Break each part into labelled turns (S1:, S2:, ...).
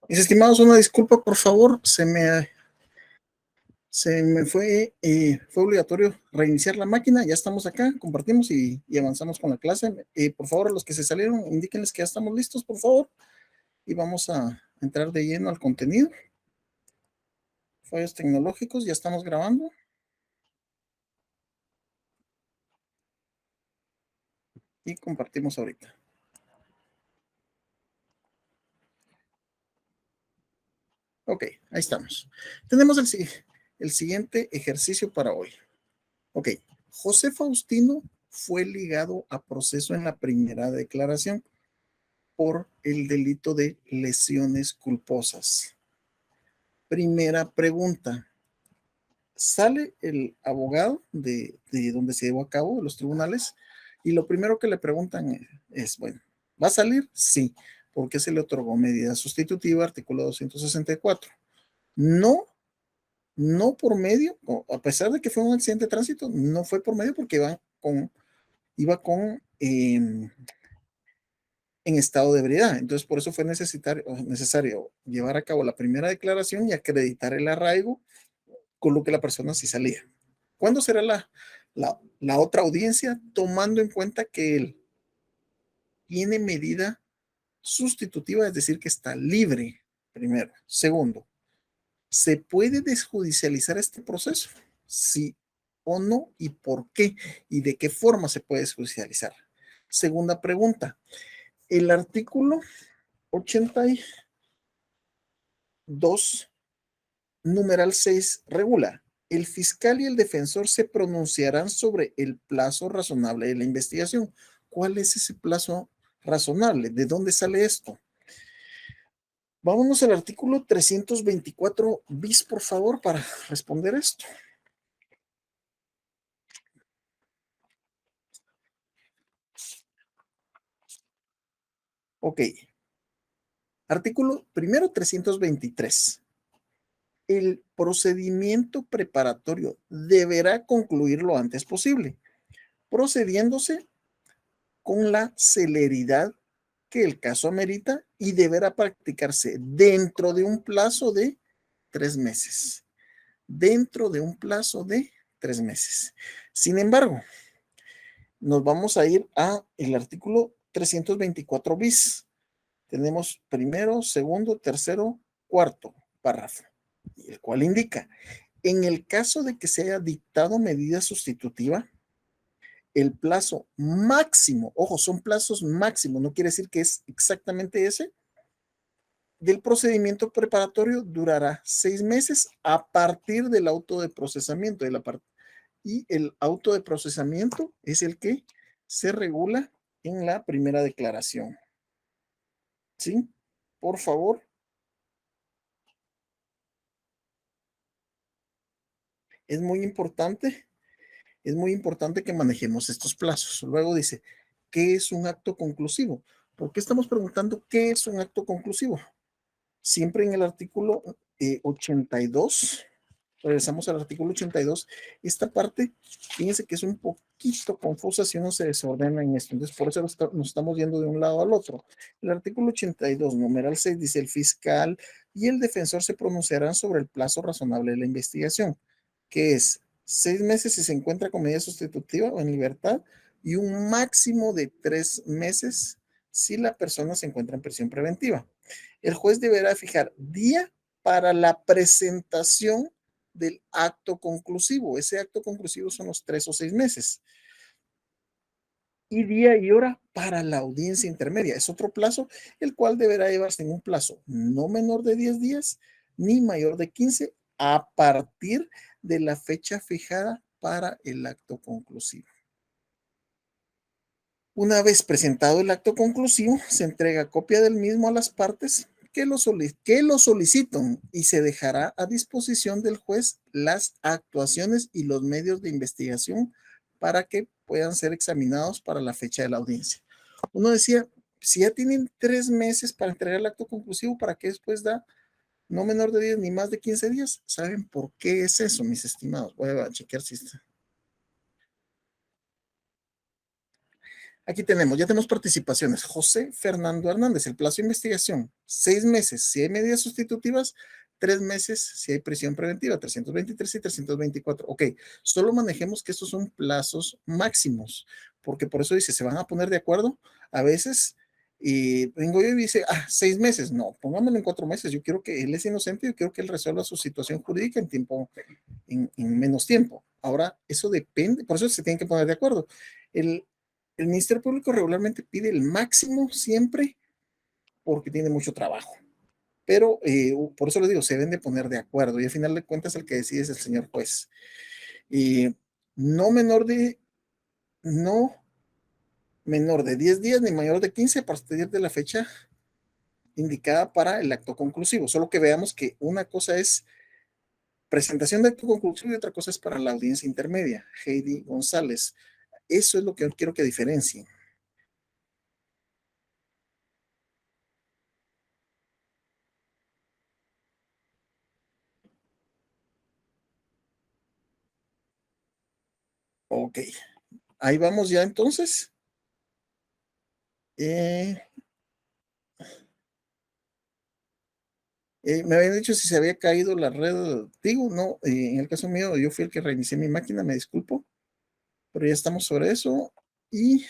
S1: Mis estimados, una disculpa, por favor, se me fue obligatorio reiniciar la máquina, ya estamos acá, compartimos y avanzamos con la clase. Por favor, a los que se salieron, indíquenles que ya estamos listos, por favor, y vamos a entrar de lleno al contenido. Fallos tecnológicos, ya estamos grabando y compartimos ahorita. Ok, ahí estamos. Tenemos el siguiente ejercicio para hoy. Ok, José Faustino fue ligado a proceso en la primera declaración por el delito de lesiones culposas. Primera pregunta. Sale el abogado de donde se llevó a cabo, de los tribunales, y lo primero que le preguntan es, bueno, ¿va a salir? Sí, porque se le otorgó medida sustitutiva, artículo 264. No, no por medio, a pesar de que fue un accidente de tránsito, no fue por medio porque iba con en estado de ebriedad. Entonces, por eso fue necesario llevar a cabo la primera declaración y acreditar el arraigo con lo que la persona sí salía. ¿Cuándo será la otra audiencia? Tomando en cuenta que él tiene medida sustitutiva, es decir, que está libre, primero. Segundo, ¿se puede desjudicializar este proceso? Sí o no, y por qué, y de qué forma se puede desjudicializar. Segunda pregunta, el artículo 82, numeral 6, regula: el fiscal y el defensor se pronunciarán sobre el plazo razonable de la investigación. ¿Cuál es ese plazo razonable? ¿De dónde sale esto? Vámonos al artículo 324 bis, por favor, para responder esto. Ok. Artículo primero 323. El procedimiento preparatorio deberá concluir lo antes posible, procediéndose con la celeridad que el caso amerita y deberá practicarse dentro de un plazo de 3 meses. Dentro de un plazo de 3 meses. Sin embargo, nos vamos a ir a el artículo 324 bis. Tenemos primero, segundo, tercero, cuarto párrafo, el cual indica: en el caso de que se haya dictado medida sustitutiva, el plazo máximo, ojo, son plazos máximos, no quiere decir que es exactamente ese, del procedimiento preparatorio durará 6 meses a partir del auto de procesamiento. Y el auto de procesamiento es el que se regula en la primera declaración. ¿Sí? Por favor. Es muy importante, es muy importante que manejemos estos plazos. Luego dice, ¿qué es un acto conclusivo? ¿Por qué estamos preguntando qué es un acto conclusivo? Siempre en el artículo 82, regresamos al artículo 82, esta parte, fíjense que es un poquito confusa si uno se desordena en esto, entonces por eso nos estamos yendo de un lado al otro. El artículo 82, numeral 6, dice: el fiscal y el defensor se pronunciarán sobre el plazo razonable de la investigación, que es 6 meses si se encuentra con medida sustitutiva o en libertad, y un máximo de 3 meses si la persona se encuentra en prisión preventiva. El juez deberá fijar día para la presentación del acto conclusivo. Ese acto conclusivo son los 3 o 6 meses. Y día y hora para la audiencia intermedia. Es otro plazo, el cual deberá llevarse en un plazo no menor de 10 días ni mayor de 15 a partir de la fecha fijada para el acto conclusivo. Una vez presentado el acto conclusivo, se entrega copia del mismo a las partes que lo solicitan y se dejará a disposición del juez las actuaciones y los medios de investigación para que puedan ser examinados para la fecha de la audiencia. Uno decía, si ya tienen 3 meses para entregar el acto conclusivo, ¿para qué después da no menor de 10 ni más de 15 días? ¿Saben por qué es eso, mis estimados? Voy a chequear si está. Aquí tenemos, ya tenemos participaciones. José Fernando Hernández, el plazo de investigación, 6 meses si hay medidas sustitutivas, 3 meses si hay prisión preventiva, 323 y 324. Ok, solo manejemos que estos son plazos máximos, porque por eso dice, se van a poner de acuerdo a veces. Y vengo yo y dice, 6 meses, no, pongámoslo en 4 meses. Yo quiero que él es inocente, yo quiero que él resuelva su situación jurídica en tiempo, en menos tiempo. Ahora, eso depende, por eso se tienen que poner de acuerdo. El, el Ministerio Público regularmente pide el máximo siempre porque tiene mucho trabajo. Pero por eso les digo, se deben de poner de acuerdo y al final de cuentas el que decide es el señor juez. Y no menor de, no menor de 10 días ni mayor de 15 a partir de la fecha indicada para el acto conclusivo. Solo que veamos que una cosa es presentación de acto conclusivo y otra cosa es para la audiencia intermedia. Heidi González. Eso es lo que yo quiero que diferencien. Ok, ahí vamos ya entonces. Eh, me habían dicho si se había caído la red. Digo, no, en el caso mío, yo fui el que reinicié mi máquina, me disculpo, pero ya estamos sobre eso. Y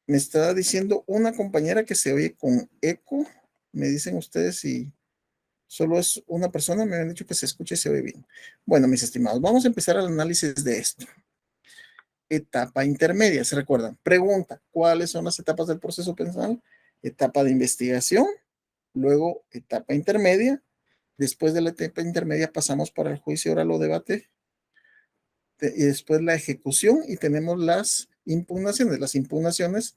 S1: me está diciendo una compañera que se oye con eco. Me dicen ustedes si solo es una persona, me habían dicho que se escucha y se oye bien. Bueno, mis estimados, vamos a empezar el análisis de esto. Etapa intermedia, ¿se recuerdan? Pregunta, ¿cuáles son las etapas del proceso penal? Etapa de investigación, luego etapa intermedia. Después de la etapa intermedia pasamos para el juicio oral o debate y después la ejecución y tenemos las impugnaciones. Las impugnaciones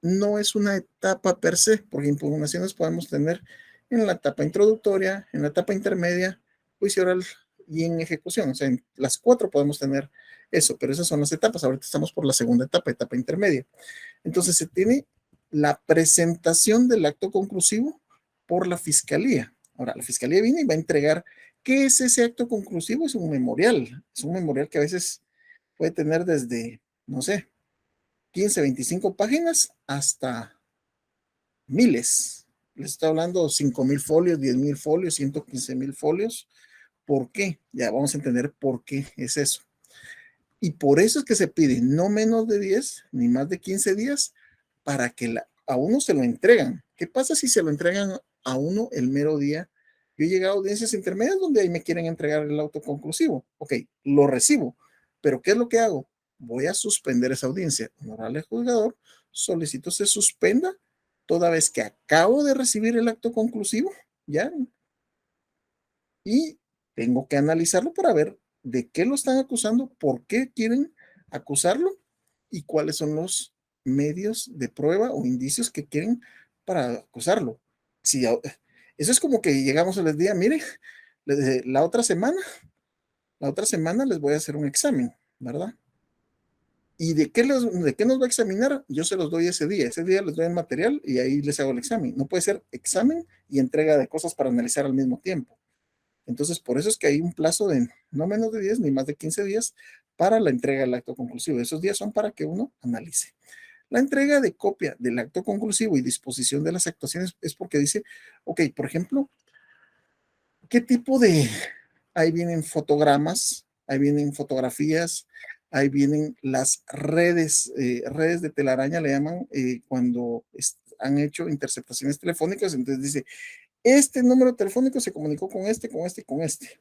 S1: no es una etapa per se, porque impugnaciones podemos tener en la etapa introductoria, en la etapa intermedia, juicio oral y en ejecución. O sea, en las cuatro podemos tener eso, pero esas son las etapas. Ahorita estamos por la segunda etapa, etapa intermedia. Entonces se tiene la presentación del acto conclusivo por la fiscalía. Ahora, la fiscalía viene y va a entregar. ¿Qué es ese acto conclusivo? Es un memorial. Es un memorial que a veces puede tener desde, no sé, 15, 25 páginas hasta miles. Les estoy hablando 5,000 folios, 10,000 folios, 115,000 folios. ¿Por qué? Ya vamos a entender por qué es eso. Y por eso es que se pide no menos de 10 ni más de 15 días para que a uno se lo entregan. ¿Qué pasa si se lo entregan a uno el mero día? Yo he llegado a audiencias intermedias donde ahí me quieren entregar el auto conclusivo. Ok, lo recibo, pero ¿qué es lo que hago? Voy a suspender esa audiencia. Honorable juzgador, solicito se suspenda toda vez que acabo de recibir el acto conclusivo, ya, y tengo que analizarlo para ver de qué lo están acusando, por qué quieren acusarlo y cuáles son los medios de prueba o indicios que quieren para acusarlo. Si, eso es como que llegamos a les diga, mire, la otra semana les voy a hacer un examen, ¿verdad? ¿Y de qué nos va a examinar? Yo se los doy ese día les doy el material y ahí les hago el examen. No puede ser examen y entrega de cosas para analizar al mismo tiempo. Entonces, por eso es que hay un plazo de no menos de 10 ni más de 15 días para la entrega del acto conclusivo. Esos días son para que uno analice. La entrega de copia del acto conclusivo y disposición de las actuaciones es porque dice, ok, por ejemplo, ¿qué tipo de... Ahí vienen fotogramas, ahí vienen fotografías, ahí vienen las redes de telaraña, le llaman, cuando han hecho interceptaciones telefónicas. Entonces dice, este número telefónico se comunicó con este, con este y con este.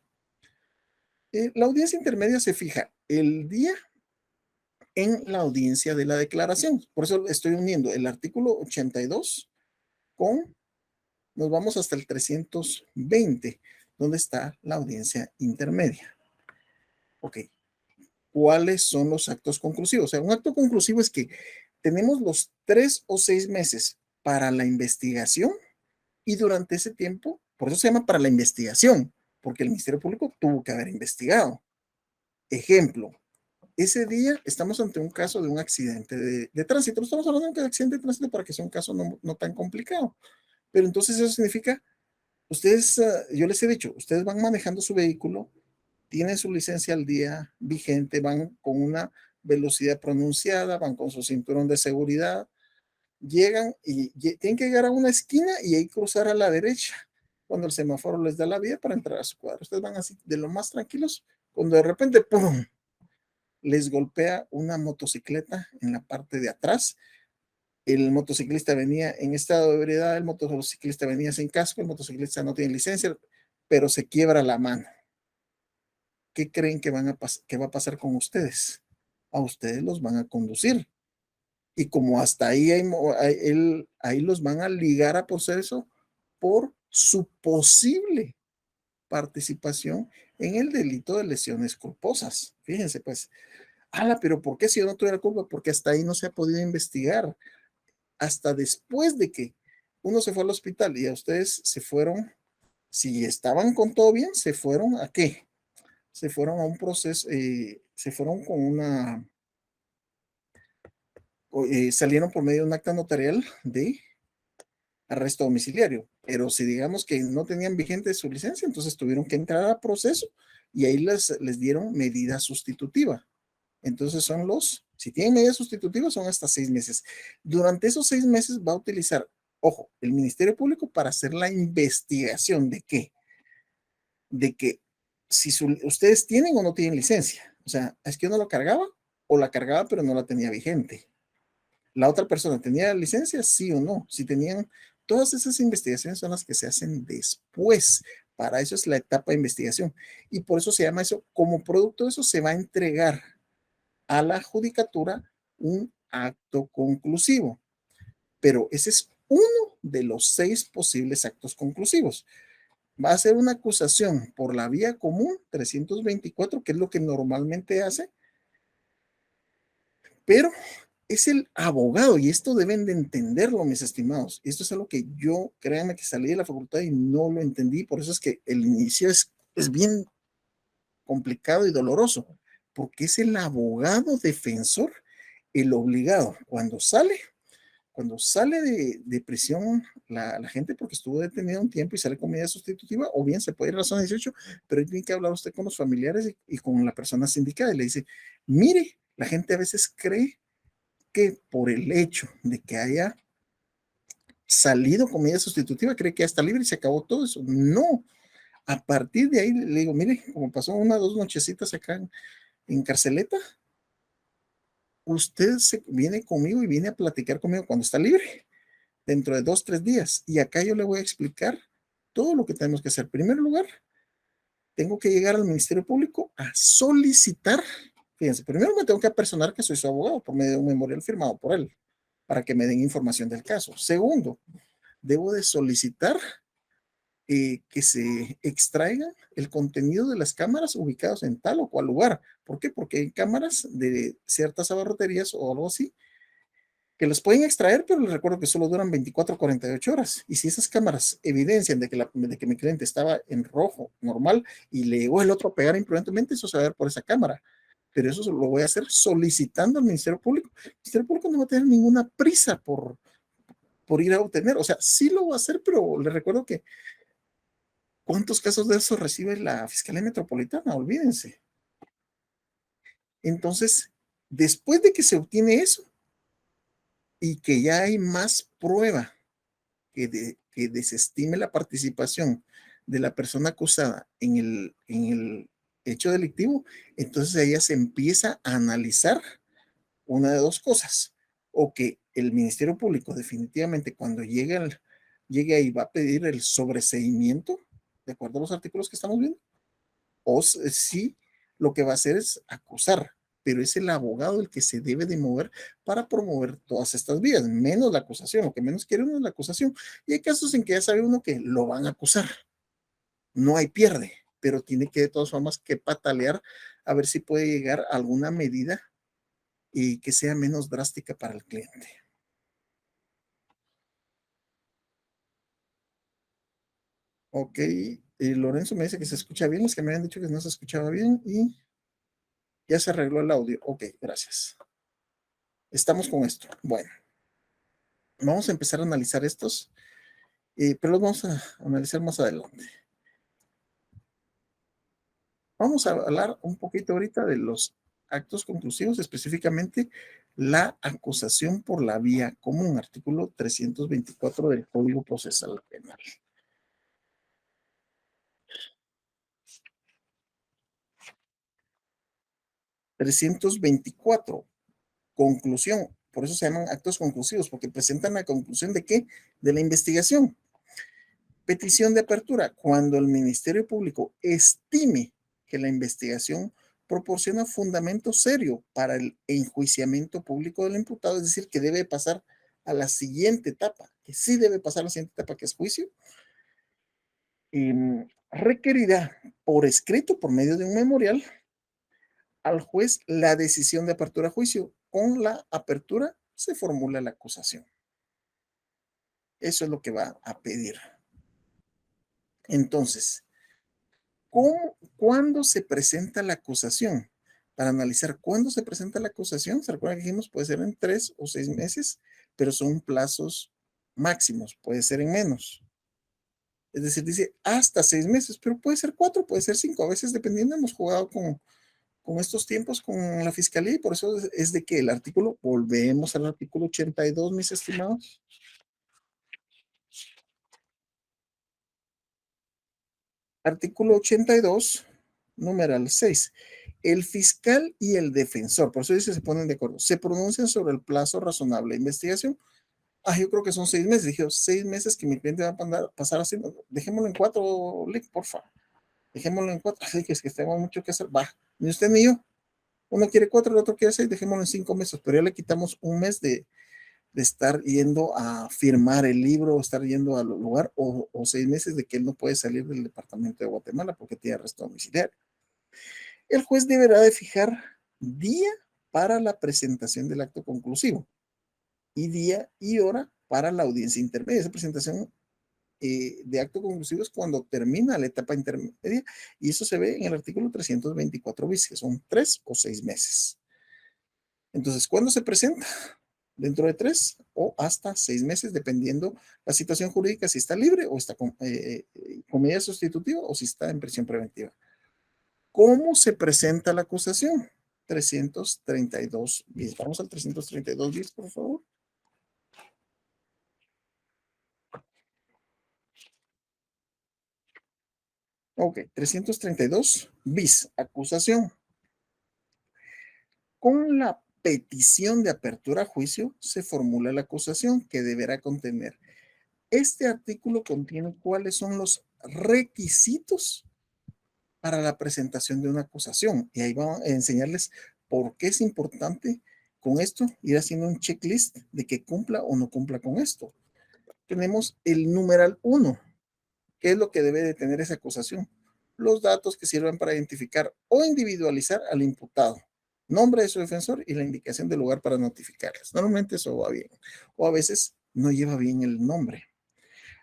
S1: La audiencia intermedia se fija el día en la audiencia de la declaración. Por eso estoy uniendo el artículo 82 con, nos vamos hasta el 320, donde está la audiencia intermedia. Ok, ¿cuáles son los actos conclusivos? O sea, un acto conclusivo es que tenemos los 3 o 6 meses para la investigación y durante ese tiempo, por eso se llama para la investigación, porque el Ministerio Público tuvo que haber investigado. Ejemplo, ese día estamos ante un caso de un accidente de tránsito. No estamos hablando de un accidente de tránsito para que sea un caso no tan complicado. Pero entonces eso significa, ustedes, yo les he dicho, ustedes van manejando su vehículo, tienen su licencia al día vigente, van con una velocidad pronunciada, van con su cinturón de seguridad, llegan y tienen que llegar a una esquina y ahí cruzar a la derecha cuando el semáforo les da la vía para entrar a su cuadro. Ustedes van así de lo más tranquilos, cuando de repente, ¡pum!, les golpea una motocicleta en la parte de atrás. El motociclista venía en estado de ebriedad, el motociclista venía sin casco, el motociclista no tiene licencia, pero se quiebra la mano. ¿Qué creen que que va a pasar con ustedes? A ustedes los van a conducir. Y como hasta ahí, ahí los van a ligar a proceso por su posible participación en el delito de lesiones culposas. Fíjense, pues, pero ¿por qué si yo no tuviera culpa? Porque hasta ahí no se ha podido investigar. Hasta después de que uno se fue al hospital y a ustedes se fueron, si estaban con todo bien, se fueron ¿a qué? Se fueron a un proceso, se fueron con salieron por medio de un acta notarial de arresto domiciliario, pero si digamos que no tenían vigente su licencia, entonces tuvieron que entrar a proceso y ahí les dieron medida sustitutiva. Entonces si tienen medida sustitutiva son hasta 6 meses. Durante esos 6 meses va a utilizar, ojo, el Ministerio Público para hacer la investigación de qué, de que si ustedes tienen o no tienen licencia. O sea, es que uno lo cargaba o la cargaba pero no la tenía vigente. La otra persona tenía licencia, sí o no. Si tenían, todas esas investigaciones son las que se hacen después. Para eso es la etapa de investigación. Y por eso se llama eso, como producto de eso se va a entregar a la judicatura un acto conclusivo. Pero ese es uno de los 6 posibles actos conclusivos. Va a ser una acusación por la vía común 324, que es lo que normalmente hace, pero es el abogado, y esto deben de entenderlo, mis estimados. Esto es algo que yo, créanme que salí de la facultad y no lo entendí, por eso es que el inicio es bien complicado y doloroso, porque es el abogado defensor el obligado. Cuando sale de prisión la gente porque estuvo detenida un tiempo y sale con medida sustitutiva, o bien se puede ir a la zona 18, pero tiene que hablar usted con los familiares y con la persona sindicada y le dice, mire, la gente a veces cree que por el hecho de que haya salido con medida sustitutiva, cree que ya está libre y se acabó todo eso. No, a partir de ahí le digo, mire, como pasó 2 nochecitas acá en Carceleta, usted viene conmigo y viene a platicar conmigo cuando está libre, dentro de 2, 3 días. Y acá yo le voy a explicar todo lo que tenemos que hacer. En primer lugar, tengo que llegar al Ministerio Público a solicitar, fíjense, primero me tengo que apersonar que soy su abogado por medio de un memorial firmado por él, para que me den información del caso. Segundo, debo de solicitar que se extraiga el contenido de las cámaras ubicadas en tal o cual lugar. ¿Por qué? Porque hay cámaras de ciertas abarroterías o algo así que los pueden extraer, pero les recuerdo que solo duran 24 o 48 horas. Y si esas cámaras evidencian de que mi cliente estaba en rojo normal y le llegó el otro a pegar imprudentemente, eso se va a ver por esa cámara. Pero eso lo voy a hacer solicitando al Ministerio Público. El Ministerio Público no va a tener ninguna prisa por ir a obtener. O sea, sí lo va a hacer, pero les recuerdo que ¿cuántos casos de eso recibe la Fiscalía Metropolitana? Olvídense. Entonces, después de que se obtiene eso y que ya hay más prueba que desestime la participación de la persona acusada en el hecho delictivo, entonces ella se empieza a analizar una de 2 cosas, o que el Ministerio Público definitivamente cuando llegue ahí va a pedir el sobreseimiento, de acuerdo a los artículos que estamos viendo, o si lo que va a hacer es acusar, pero es el abogado el que se debe de mover para promover todas estas vías, menos la acusación. Lo que menos quiere uno es la acusación. Y hay casos en que ya sabe uno que lo van a acusar. No hay pierde, pero tiene que de todas formas que patalear a ver si puede llegar a alguna medida y que sea menos drástica para el cliente. Ok, Lorenzo me dice que se escucha bien, los que me habían dicho que no se escuchaba bien y ya se arregló el audio. Ok, gracias. Estamos con esto. Bueno, vamos a empezar a analizar estos, pero los vamos a analizar más adelante. Vamos a hablar un poquito ahorita de los actos conclusivos, específicamente la acusación por la vía común, artículo 324 del Código Procesal Penal. 324, conclusión. Por eso se llaman actos conclusivos, porque presentan la conclusión de qué? De la investigación. Petición de apertura, cuando el Ministerio Público estime que la investigación proporciona fundamento serio para el enjuiciamiento público del imputado, es decir, que debe pasar a la siguiente etapa, que sí debe pasar a la siguiente etapa, que es juicio, requerirá por escrito, por medio de un memorial, al juez la decisión de apertura a juicio. Con la apertura se formula la acusación. Eso es lo que va a pedir. Entonces, ¿cuándo se presenta la acusación? Para analizar cuándo se presenta la acusación, ¿se recuerdan que dijimos? Puede ser en 3 o 6 meses, pero son plazos máximos, puede ser en menos. Es decir, dice hasta 6 meses, pero puede ser 4, puede ser 5. A veces, dependiendo, hemos jugado con estos tiempos con la fiscalía y por eso es de que el artículo, volvemos al artículo 82, mis estimados. Artículo 82, numeral 6. El fiscal y el defensor, por eso dice, se ponen de acuerdo, se pronuncian sobre el plazo razonable de investigación. Yo creo que son 6 meses. Dije, 6 meses que mi cliente va a pasar haciendo. Dejémoslo en 4, Lick, porfa. Dejémoslo en 4. Así que es que tengo mucho que hacer. Va, ni usted ni yo. Uno quiere 4, el otro quiere 6. Dejémoslo en 5 meses. Pero ya le quitamos un mes de estar yendo a firmar el libro, estar yendo al lugar, o 6 meses de que él no puede salir del departamento de Guatemala porque tiene arresto domiciliario. El juez deberá de fijar día para la presentación del acto conclusivo y día y hora para la audiencia intermedia. Esa presentación de acto conclusivo es cuando termina la etapa intermedia y eso se ve en el artículo 324 bis, que son 3 o 6 meses. Entonces, ¿cuándo se presenta? Dentro de 3 o hasta 6 meses, dependiendo la situación jurídica, si está libre o está con medida sustitutiva o si está en prisión preventiva. ¿Cómo se presenta la acusación? 332 bis. Vamos al 332 bis, por favor. Ok, 332 bis, acusación. Con la petición de apertura a juicio se formula la acusación que deberá contener. Este artículo contiene cuáles son los requisitos para la presentación de una acusación. Y ahí vamos a enseñarles por qué es importante con esto ir haciendo un checklist de que cumpla o no cumpla con esto. Tenemos el numeral 1. ¿Qué es lo que debe de tener esa acusación? Los datos que sirvan para identificar o individualizar al imputado, nombre de su defensor y la indicación del lugar para notificarles. Normalmente eso va bien, o a veces no lleva bien el nombre.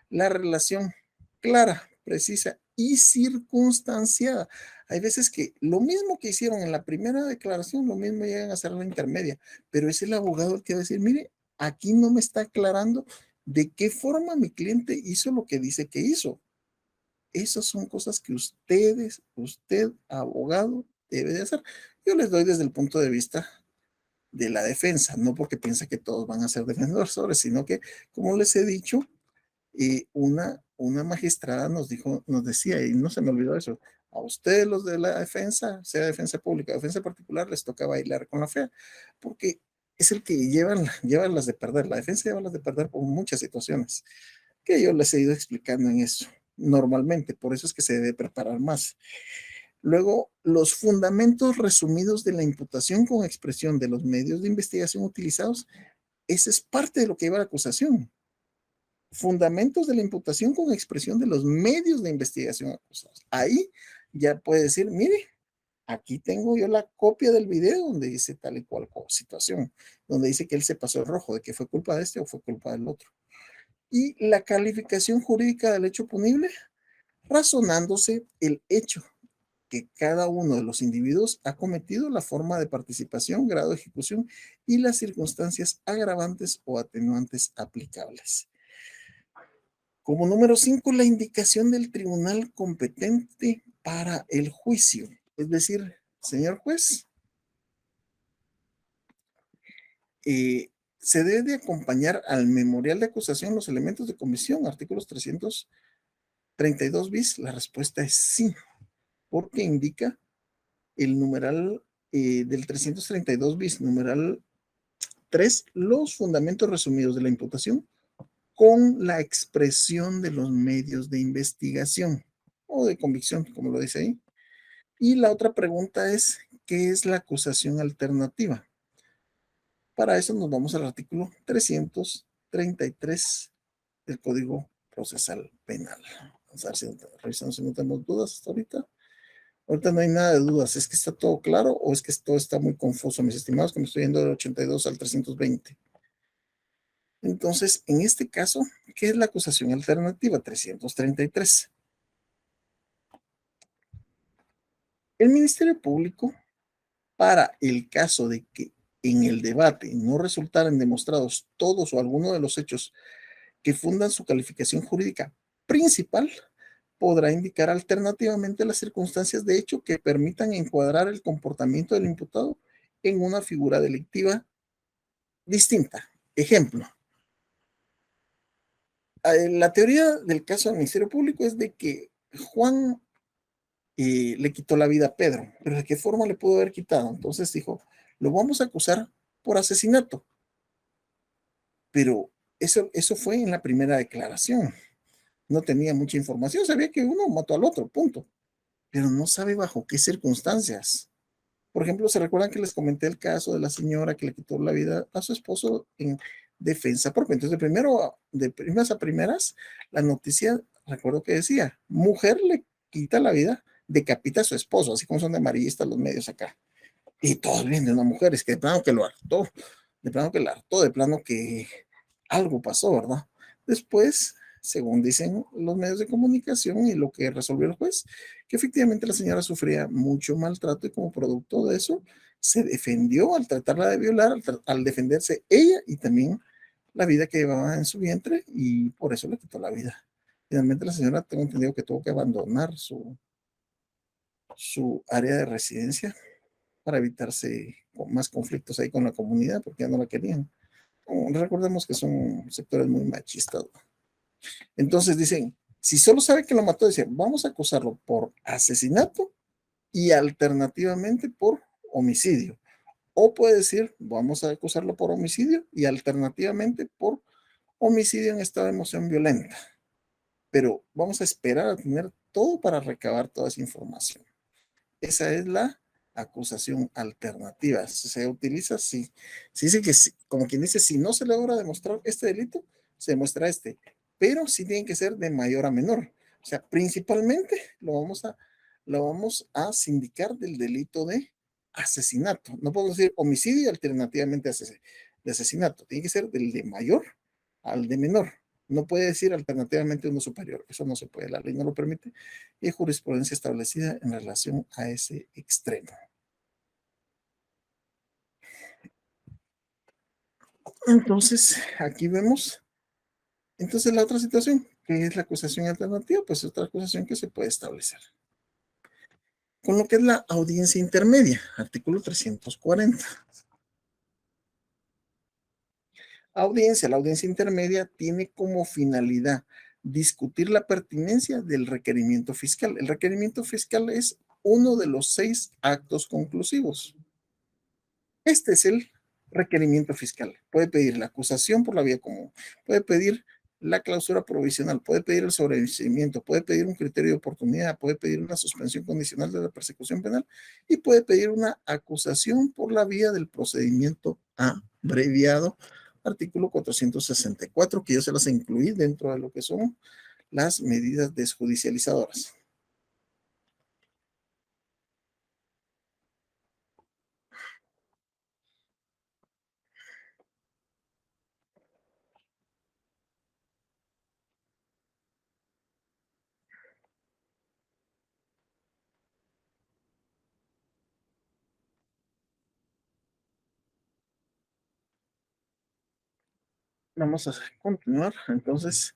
S1: La relación clara, precisa y circunstanciada. Hay veces que lo mismo que hicieron en la primera declaración, lo mismo llegan a hacer en la intermedia, pero es el abogado el que va a decir, mire, aquí no me está aclarando de qué forma mi cliente hizo lo que dice que hizo. Esas son cosas que usted, abogado, debe de hacer. Yo les doy desde el punto de vista de la defensa, no porque piense que todos van a ser defensores, sino que, como les he dicho, una magistrada nos decía, y no se me olvidó eso, a ustedes los de la defensa, sea defensa pública, defensa particular, les toca bailar con la fea, porque es el que lleva las de perder. La defensa lleva las de perder por muchas situaciones que yo les he ido explicando en eso normalmente, por eso es que se debe preparar más. Luego, los fundamentos resumidos de la imputación con expresión de los medios de investigación utilizados, esa es parte de lo que lleva la acusación. Fundamentos de la imputación con expresión de los medios de investigación acusados. Ahí ya puede decir, mire, aquí tengo yo la copia del video donde dice tal y cual situación, donde dice que él se pasó el rojo, de que fue culpa de este o fue culpa del otro. Y la calificación jurídica del hecho punible, razonándose el hecho que cada uno de los individuos ha cometido, la forma de participación, grado de ejecución y las circunstancias agravantes o atenuantes aplicables. Como número 5, la indicación del tribunal competente para el juicio. Es decir, señor juez, eh, se debe de acompañar al memorial de acusación los elementos de comisión, artículos 332 bis. La respuesta es sí, porque indica el numeral del 332 bis, numeral 3, los fundamentos resumidos de la imputación con la expresión de los medios de investigación o de convicción, como lo dice ahí. Y la otra pregunta es, ¿qué es la acusación alternativa? Para eso nos vamos al artículo 333 del Código Procesal Penal. Vamos a ver si revisamos si no tenemos dudas hasta ahorita. Ahorita no hay nada de dudas. ¿Es que está todo claro o es que todo está muy confuso, mis estimados, que me estoy yendo del 82 al 320? Entonces, en este caso, ¿qué es la acusación alternativa? 333. El Ministerio Público, para el caso de que en el debate no resultaran demostrados todos o alguno de los hechos que fundan su calificación jurídica principal, podrá indicar alternativamente las circunstancias de hecho que permitan encuadrar el comportamiento del imputado en una figura delictiva distinta. Ejemplo, la teoría del caso del Ministerio Público es de que Juan le quitó la vida a Pedro, pero ¿de qué forma le pudo haber quitado? Entonces dijo, lo vamos a acusar por asesinato, pero eso fue en la primera declaración. No tenía mucha información, sabía que uno mató al otro, punto, pero no sabe bajo qué circunstancias. Por ejemplo, ¿se recuerdan que les comenté el caso de la señora que le quitó la vida a su esposo en defensa propia? Entonces, de primeras a primeras, la noticia, recuerdo que decía, mujer le quita la vida, decapita a su esposo, así como son de amarillistas los medios acá. Y todos vienen de una mujer, es que de plano que lo hartó, de plano que la hartó, de plano que algo pasó, ¿verdad? Después, según dicen los medios de comunicación y lo que resolvió el juez, que efectivamente la señora sufría mucho maltrato y como producto de eso se defendió al tratarla de violar, al defenderse ella y también la vida que llevaba en su vientre y por eso le quitó la vida. Finalmente la señora, tengo entendido que tuvo que abandonar su área de residencia para evitarse más conflictos ahí con la comunidad porque ya no la querían. Recordemos que son sectores muy machistas. Entonces dicen, si solo sabe que lo mató, dicen, vamos a acusarlo por asesinato y alternativamente por homicidio. O puede decir, vamos a acusarlo por homicidio y alternativamente por homicidio en estado de emoción violenta. Pero vamos a esperar a tener todo para recabar toda esa información. Esa es la acusación alternativa. Se utiliza si, se dice que, como quien dice, si no se logra demostrar este delito, se demuestra este, pero sí tiene que ser de mayor a menor. O sea, principalmente lo vamos a sindicar del delito de asesinato. No podemos decir homicidio y alternativamente de asesinato. Tiene que ser del de mayor al de menor. No puede decir alternativamente uno superior. Eso no se puede, la ley no lo permite y hay jurisprudencia establecida en relación a ese extremo. Entonces, aquí vemos, entonces la otra situación, que es la acusación alternativa, pues es otra acusación que se puede establecer. Con lo que es la audiencia intermedia, artículo 340. La audiencia intermedia tiene como finalidad discutir la pertinencia del requerimiento fiscal. El requerimiento fiscal es uno de los 6 actos conclusivos. Este es el requerimiento fiscal. Puede pedir la acusación por la vía común, puede pedir la clausura provisional, puede pedir el sobreseimiento, puede pedir un criterio de oportunidad, puede pedir una suspensión condicional de la persecución penal y puede pedir una acusación por la vía del procedimiento abreviado, artículo 464, que yo se las incluí dentro de lo que son las medidas desjudicializadoras. Vamos a continuar. Entonces,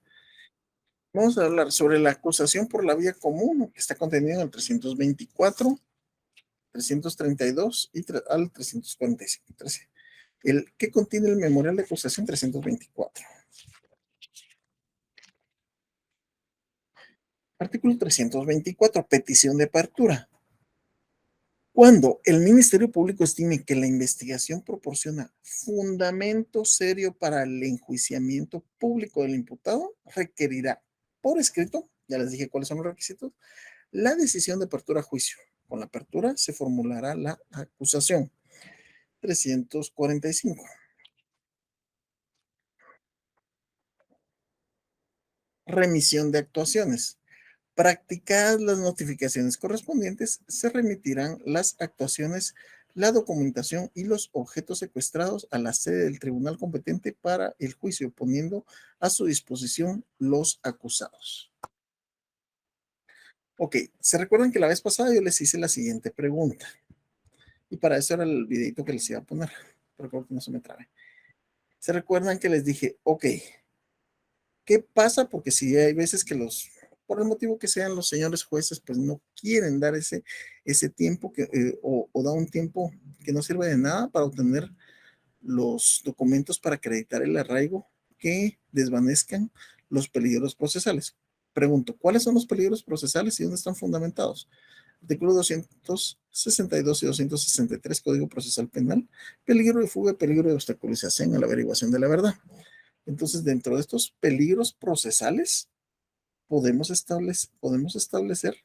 S1: vamos a hablar sobre la acusación por la vía común, que está contenida en el 324 332 y al 345. ¿Qué contiene el memorial de acusación 324? Artículo 324, petición de apertura. Cuando el Ministerio Público estime que la investigación proporciona fundamento serio para el enjuiciamiento público del imputado, requerirá por escrito, ya les dije cuáles son los requisitos, la decisión de apertura a juicio. Con la apertura se formulará la acusación. 345. Remisión de actuaciones. Practicadas las notificaciones correspondientes, se remitirán las actuaciones, la documentación y los objetos secuestrados a la sede del tribunal competente para el juicio, poniendo a su disposición los acusados. Ok, ¿se recuerdan que la vez pasada yo les hice la siguiente pregunta? Y para eso era el videito que les iba a poner. Recuerdo que no se me trabe. ¿Se recuerdan que les dije, ok, qué pasa? Porque si hay veces que por el motivo que sean, los señores jueces, pues no quieren dar ese tiempo o da un tiempo que no sirve de nada para obtener los documentos para acreditar el arraigo que desvanezcan los peligros procesales. Pregunto, ¿cuáles son los peligros procesales y dónde están fundamentados? Artículo 262 y 263 Código Procesal Penal, peligro de fuga, peligro de obstaculización a la averiguación de la verdad. Entonces, dentro de estos peligros procesales, podemos establecer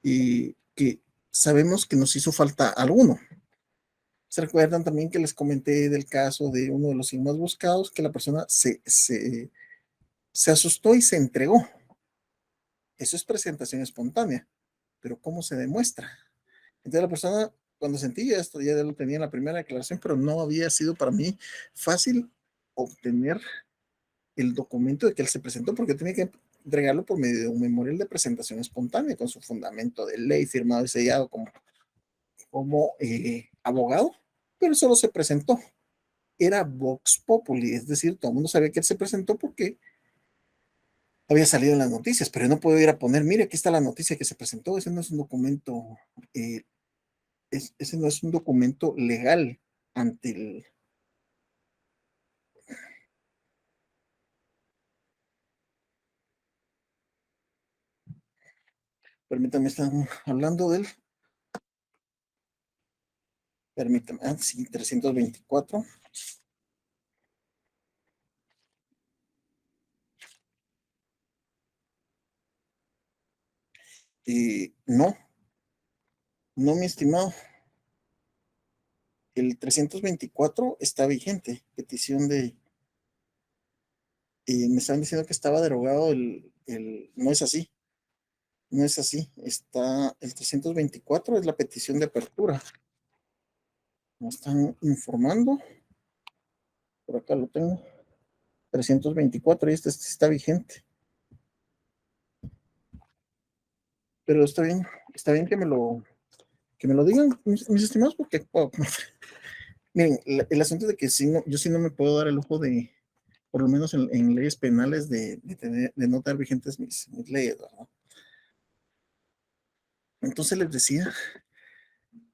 S1: que sabemos que nos hizo falta alguno. ¿Se recuerdan también que les comenté del caso de uno de los más buscados, que la persona se asustó y se entregó? Eso es presentación espontánea, pero ¿cómo se demuestra? Entonces la persona, cuando sentí esto, ya lo tenía en la primera declaración, pero no había sido para mí fácil obtener el documento de que él se presentó, porque tenía que entregarlo por medio de un memorial de presentación espontánea con su fundamento de ley firmado y sellado como abogado, pero solo se presentó. Era Vox Populi, es decir, todo el mundo sabía que él se presentó porque había salido en las noticias, pero no puedo ir a poner, mire, aquí está la noticia que se presentó, ese no es un documento, ese no es un documento legal ante el... Permítame, están hablando del... Permítame, sí, 324. No, no, mi estimado. El 324 está vigente. Petición de... me están diciendo que estaba derogado no es así. No es así. Está el 324, es la petición de apertura. Me están informando. Por acá lo tengo. 324 y este está vigente. Pero está bien que me lo digan, mis estimados, porque miren, el asunto de que yo sí no me puedo dar el lujo de, por lo menos en leyes penales, de no dar vigentes mis leyes, ¿verdad? Entonces les decía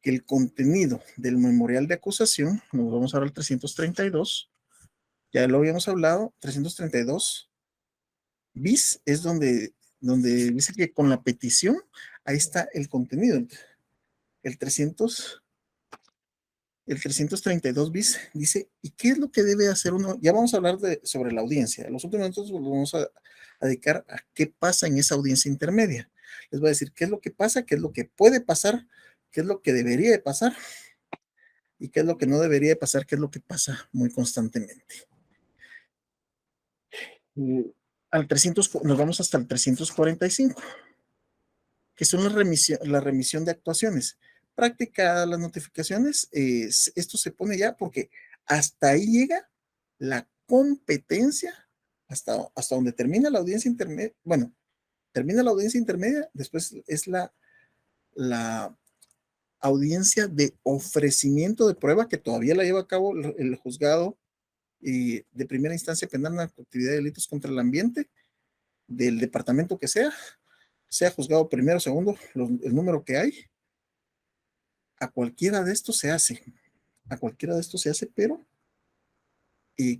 S1: que el contenido del memorial de acusación, nos vamos ahora al 332, ya lo habíamos hablado, 332 bis es donde dice que con la petición, ahí está el contenido. El 300, el 332 bis dice, ¿y qué es lo que debe hacer uno? Ya vamos a hablar sobre la audiencia. Los últimos minutos los vamos a dedicar a qué pasa en esa audiencia intermedia. Les voy a decir qué es lo que pasa, qué es lo que puede pasar, qué es lo que debería de pasar y qué es lo que no debería de pasar, qué es lo que pasa muy constantemente. Al 300, nos vamos hasta el 345, que son la remisión de actuaciones. Practicadas las notificaciones, esto se pone ya porque hasta ahí llega la competencia, hasta donde termina la audiencia intermedia. Bueno, termina la audiencia intermedia, después es la audiencia de ofrecimiento de prueba que todavía la lleva a cabo el juzgado de primera instancia penal en actividad de delitos contra el ambiente del departamento que sea juzgado primero, segundo, el número que hay, A cualquiera de estos se hace, pero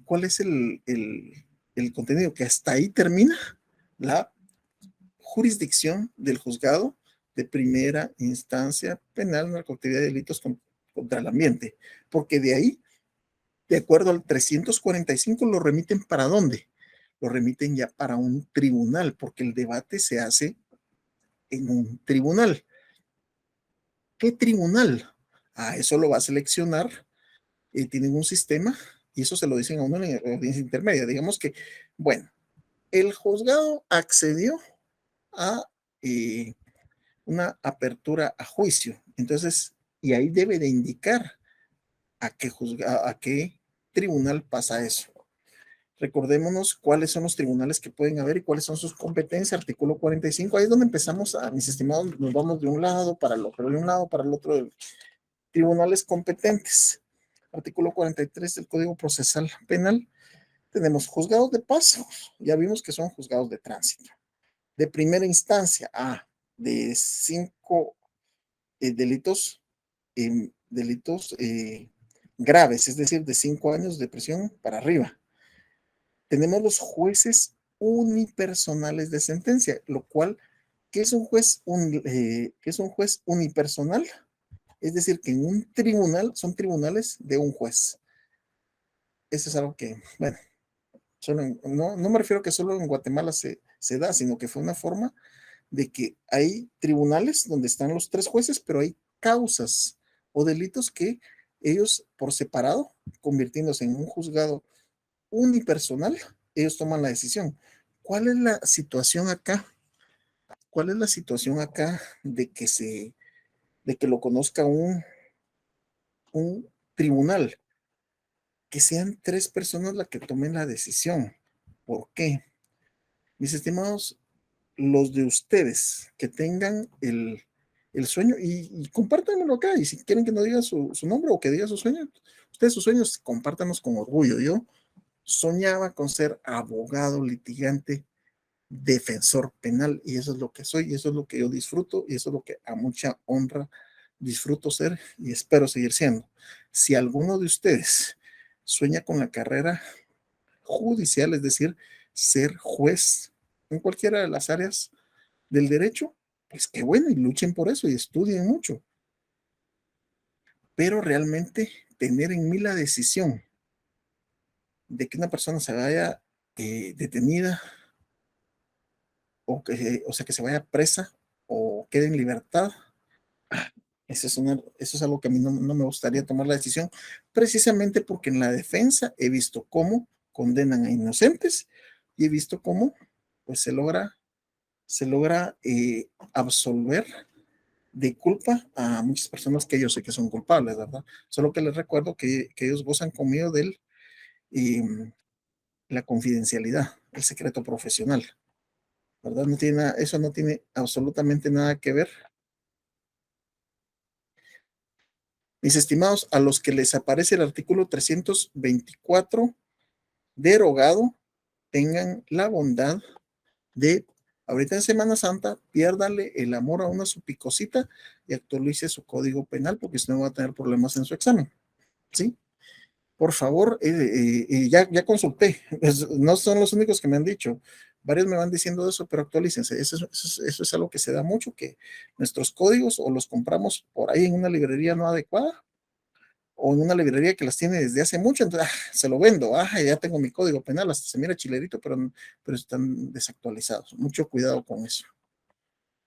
S1: ¿cuál es el contenido? Que hasta ahí termina la jurisdicción del juzgado de primera instancia penal en la actividad de delitos contra el ambiente, porque de ahí, de acuerdo al 345, lo remiten ¿para dónde? Lo remiten ya para un tribunal, porque el debate se hace en un tribunal. ¿Qué tribunal? Eso lo va a seleccionar, tienen un sistema, y eso se lo dicen a uno en la audiencia intermedia. Digamos que, bueno, el juzgado accedió a una apertura a juicio. Entonces, y ahí debe de indicar a qué tribunal pasa eso. Recordémonos cuáles son los tribunales que pueden haber y cuáles son sus competencias. Artículo 45, ahí es donde empezamos, mis estimados, nos vamos de un lado para el otro, de un lado para el otro. Tribunales competentes. Artículo 43 del Código Procesal Penal. Tenemos juzgados de paz, ya vimos que son juzgados de tránsito. De primera instancia, de 5 delitos, graves, es decir, de 5 años de prisión para arriba. Tenemos los jueces unipersonales de sentencia, lo cual, ¿qué es un juez unipersonal? Es decir, que en un tribunal son tribunales de un juez. Eso es algo que, bueno, no me refiero que solo en Guatemala se da, sino que fue una forma de que hay tribunales donde están los 3 jueces, pero hay causas o delitos que ellos por separado, convirtiéndose en un juzgado unipersonal, ellos toman la decisión. ¿Cuál es la situación acá? ¿Cuál es la situación acá de que lo conozca un tribunal? Que sean 3 personas las que tomen la decisión. ¿Por qué? Mis estimados, los de ustedes que tengan el sueño, y compártanlo acá, y si quieren que no diga su nombre o que diga su sueño, ustedes sus sueños, compártanos con orgullo. Yo soñaba con ser abogado, litigante, defensor penal, y eso es lo que soy, y eso es lo que yo disfruto, y eso es lo que a mucha honra disfruto ser y espero seguir siendo. Si alguno de ustedes sueña con la carrera judicial, es decir, ser juez en cualquiera de las áreas del derecho, pues qué bueno, y luchen por eso y estudien mucho. Pero realmente tener en mí la decisión de que una persona se vaya detenida o sea, que se vaya presa o quede en libertad, eso es algo que a mí no me gustaría tomar la decisión, precisamente porque en la defensa he visto cómo condenan a inocentes y he visto cómo pues se logra absolver de culpa a muchas personas que yo sé que son culpables, ¿verdad? Solo que les recuerdo que ellos gozan conmigo de la confidencialidad, el secreto profesional, ¿verdad? Eso no tiene absolutamente nada que ver. Mis estimados, a los que les aparece el artículo 324 derogado, tengan la bondad de, ahorita en Semana Santa, piérdale el amor a una su picosita y actualice su código penal, porque si no va a tener problemas en su examen, ¿sí? Por favor, ya consulté, no son los únicos que me han dicho, varios me van diciendo eso, pero actualícense, eso es algo que se da mucho, que nuestros códigos o los compramos por ahí en una librería no adecuada, o en una librería que las tiene desde hace mucho, entonces se lo vendo, ya tengo mi código penal, hasta se mira chilerito, pero están desactualizados. Mucho cuidado con eso.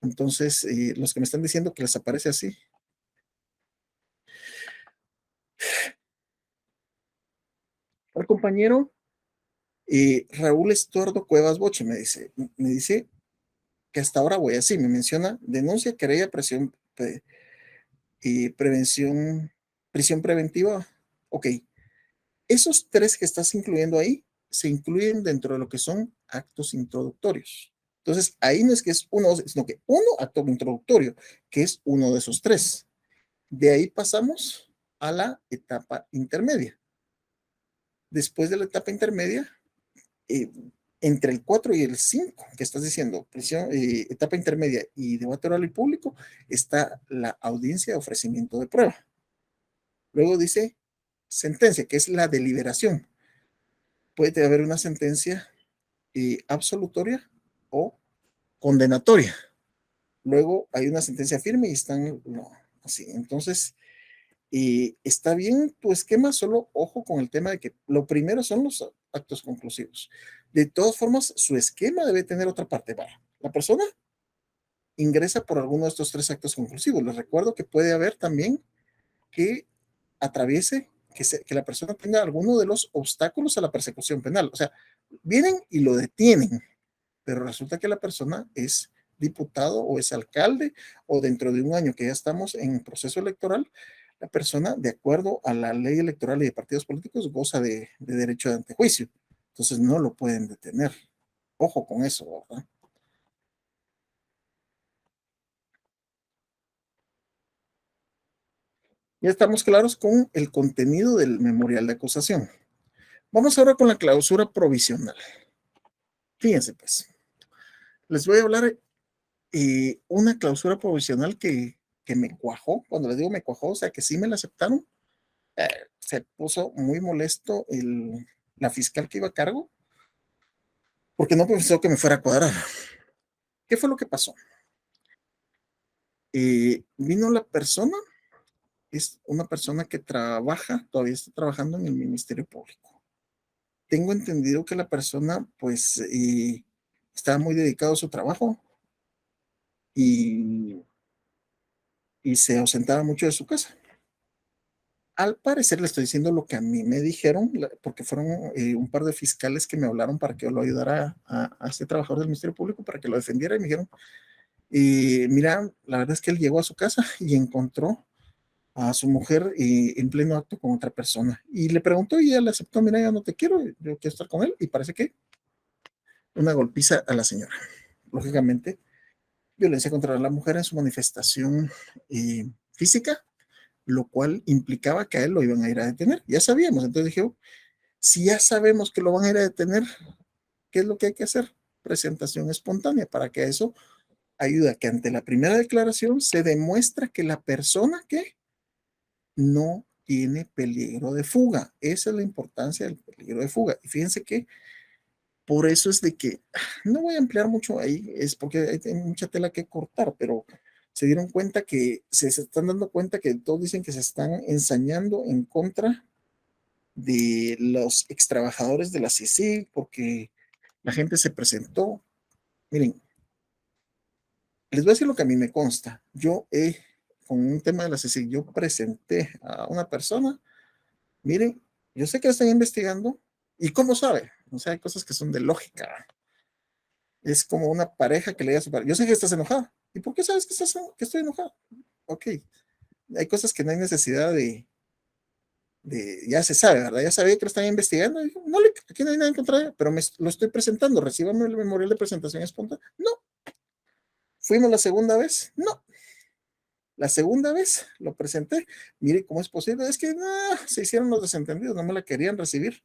S1: Entonces, los que me están diciendo que les aparece así, el compañero Raúl Estuardo Cuevas Boche me dice que hasta ahora voy así, me menciona denuncia, querella, prevención, prisión preventiva. Ok, esos 3 que estás incluyendo ahí se incluyen dentro de lo que son actos introductorios. Entonces, ahí no es que es uno, sino que uno acto introductorio, que es uno de esos 3. De ahí pasamos a la etapa intermedia. Después de la etapa intermedia, eh, entre el 4 y el 5, que estás diciendo, prisión, etapa intermedia y debate oral y público, está la audiencia de ofrecimiento de prueba. Luego dice sentencia, que es la deliberación. Puede haber una sentencia absolutoria o condenatoria. Luego hay una sentencia firme y están no, así. Entonces, está bien tu esquema, solo ojo con el tema de que lo primero son los actos conclusivos. De todas formas, su esquema debe tener otra parte. Vaya, la persona ingresa por alguno de estos tres actos conclusivos. Les recuerdo que puede haber también que atraviese, que la persona tenga alguno de los obstáculos a la persecución penal. O sea, vienen y lo detienen, pero resulta que la persona es diputado o es alcalde o dentro de un año que ya estamos en proceso electoral, la persona, de acuerdo a la ley electoral y de partidos políticos, goza de derecho de antejuicio. Entonces no lo pueden detener. Ojo con eso, ¿verdad? Ya estamos claros con el contenido del memorial de acusación. Vamos ahora con la clausura provisional. Fíjense, pues, les voy a hablar una clausura provisional que me cuajó. Cuando les digo me cuajó, o sea, que sí me la aceptaron. eh, Se puso muy molesto la fiscal que iba a cargo porque no pensó que me fuera a cuadrar. ¿Qué fue lo que pasó? Vino la persona, es una persona que trabaja, todavía está trabajando en el Ministerio Público. Tengo entendido que la persona, pues, estaba muy dedicado a su trabajo y, y se ausentaba mucho de su casa. Al parecer, le estoy diciendo lo que a mí me dijeron, porque fueron un par de fiscales que me hablaron para que yo lo ayudara a este trabajador del Ministerio Público para que lo defendiera y me dijeron, mira, la verdad es que él llegó a su casa y encontró a su mujer en pleno acto con otra persona y le preguntó y ella le aceptó, mira, ya no te quiero, yo quiero estar con él y parece que una golpiza a la señora. Lógicamente, violencia contra la mujer en su manifestación física, lo cual implicaba que a él lo iban a ir a detener. Ya sabíamos, entonces dije, si ya sabemos que lo van a ir a detener, ¿qué es lo que hay que hacer? Presentación espontánea para que eso ayude a que ante la primera declaración se demuestra que la persona que no tiene peligro de fuga. Esa es la importancia del peligro de fuga. Y fíjense que por eso es de que no voy a emplear mucho ahí, es porque hay mucha tela que cortar, pero se dieron cuenta que se están dando cuenta que todos dicen que se están ensañando en contra de los ex trabajadores de la CICIG porque la gente se presentó. Miren, les voy a decir lo que a mí me consta. Con un tema de la CICIG, yo presenté a una persona. Miren, yo sé que la están investigando. ¿Y cómo sabe? O sea, hay cosas que son de lógica. Es como una pareja que le diga a su pareja, yo sé que estás enojada. ¿Y por qué sabes que estoy enojada? Ok, hay cosas que no hay necesidad ya se sabe, ¿verdad? Ya sabía que lo están investigando. Y dijo, no, aquí no hay nada en contra de ella, pero lo estoy presentando. Recíbame el memorial de presentación espontánea. No. Fuimos la segunda vez. No. La segunda vez lo presenté. Mire cómo es posible. Es que no, se hicieron los desentendidos, no me la querían recibir.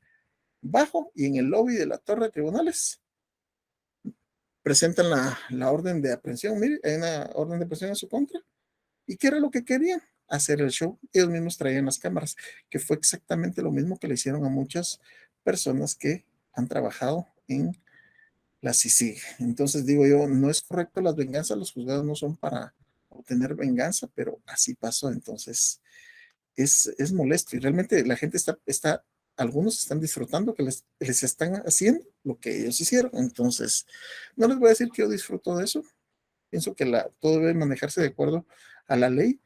S1: Bajo y en el lobby de la torre de tribunales presentan la orden de aprehensión. Mire, hay una orden de aprehensión en su contra. ¿Y qué era lo que querían? Hacer el show. Ellos mismos traían las cámaras, que fue exactamente lo mismo que le hicieron a muchas personas que han trabajado en la CICIG. Entonces digo yo, no es correcto las venganzas, los juzgados no son para obtener venganza, pero así pasó. Entonces es molesto y realmente la gente algunos están disfrutando que les están haciendo lo que ellos hicieron. Entonces, no les voy a decir que yo disfruto de eso. Pienso que todo debe manejarse de acuerdo a la ley,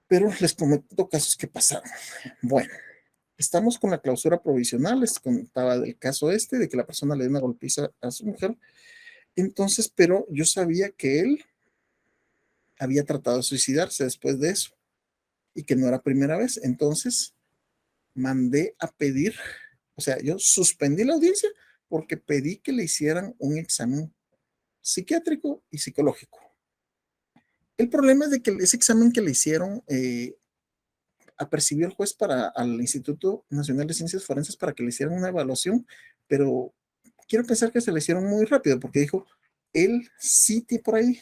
S1: pero les comento casos que pasaron. Bueno, estamos con la clausura provisional, les contaba del caso de que la persona le dio una golpiza a su mujer. Entonces, pero yo sabía que él había tratado de suicidarse después de eso y que no era primera vez. Entonces, mandé a pedir, o sea, yo suspendí la audiencia porque pedí que le hicieran un examen psiquiátrico y psicológico. El problema es de que ese examen que le hicieron, apercibió el juez al Instituto Nacional de Ciencias Forenses para que le hicieran una evaluación, pero quiero pensar que se le hicieron muy rápido, porque dijo, el sitio por ahí,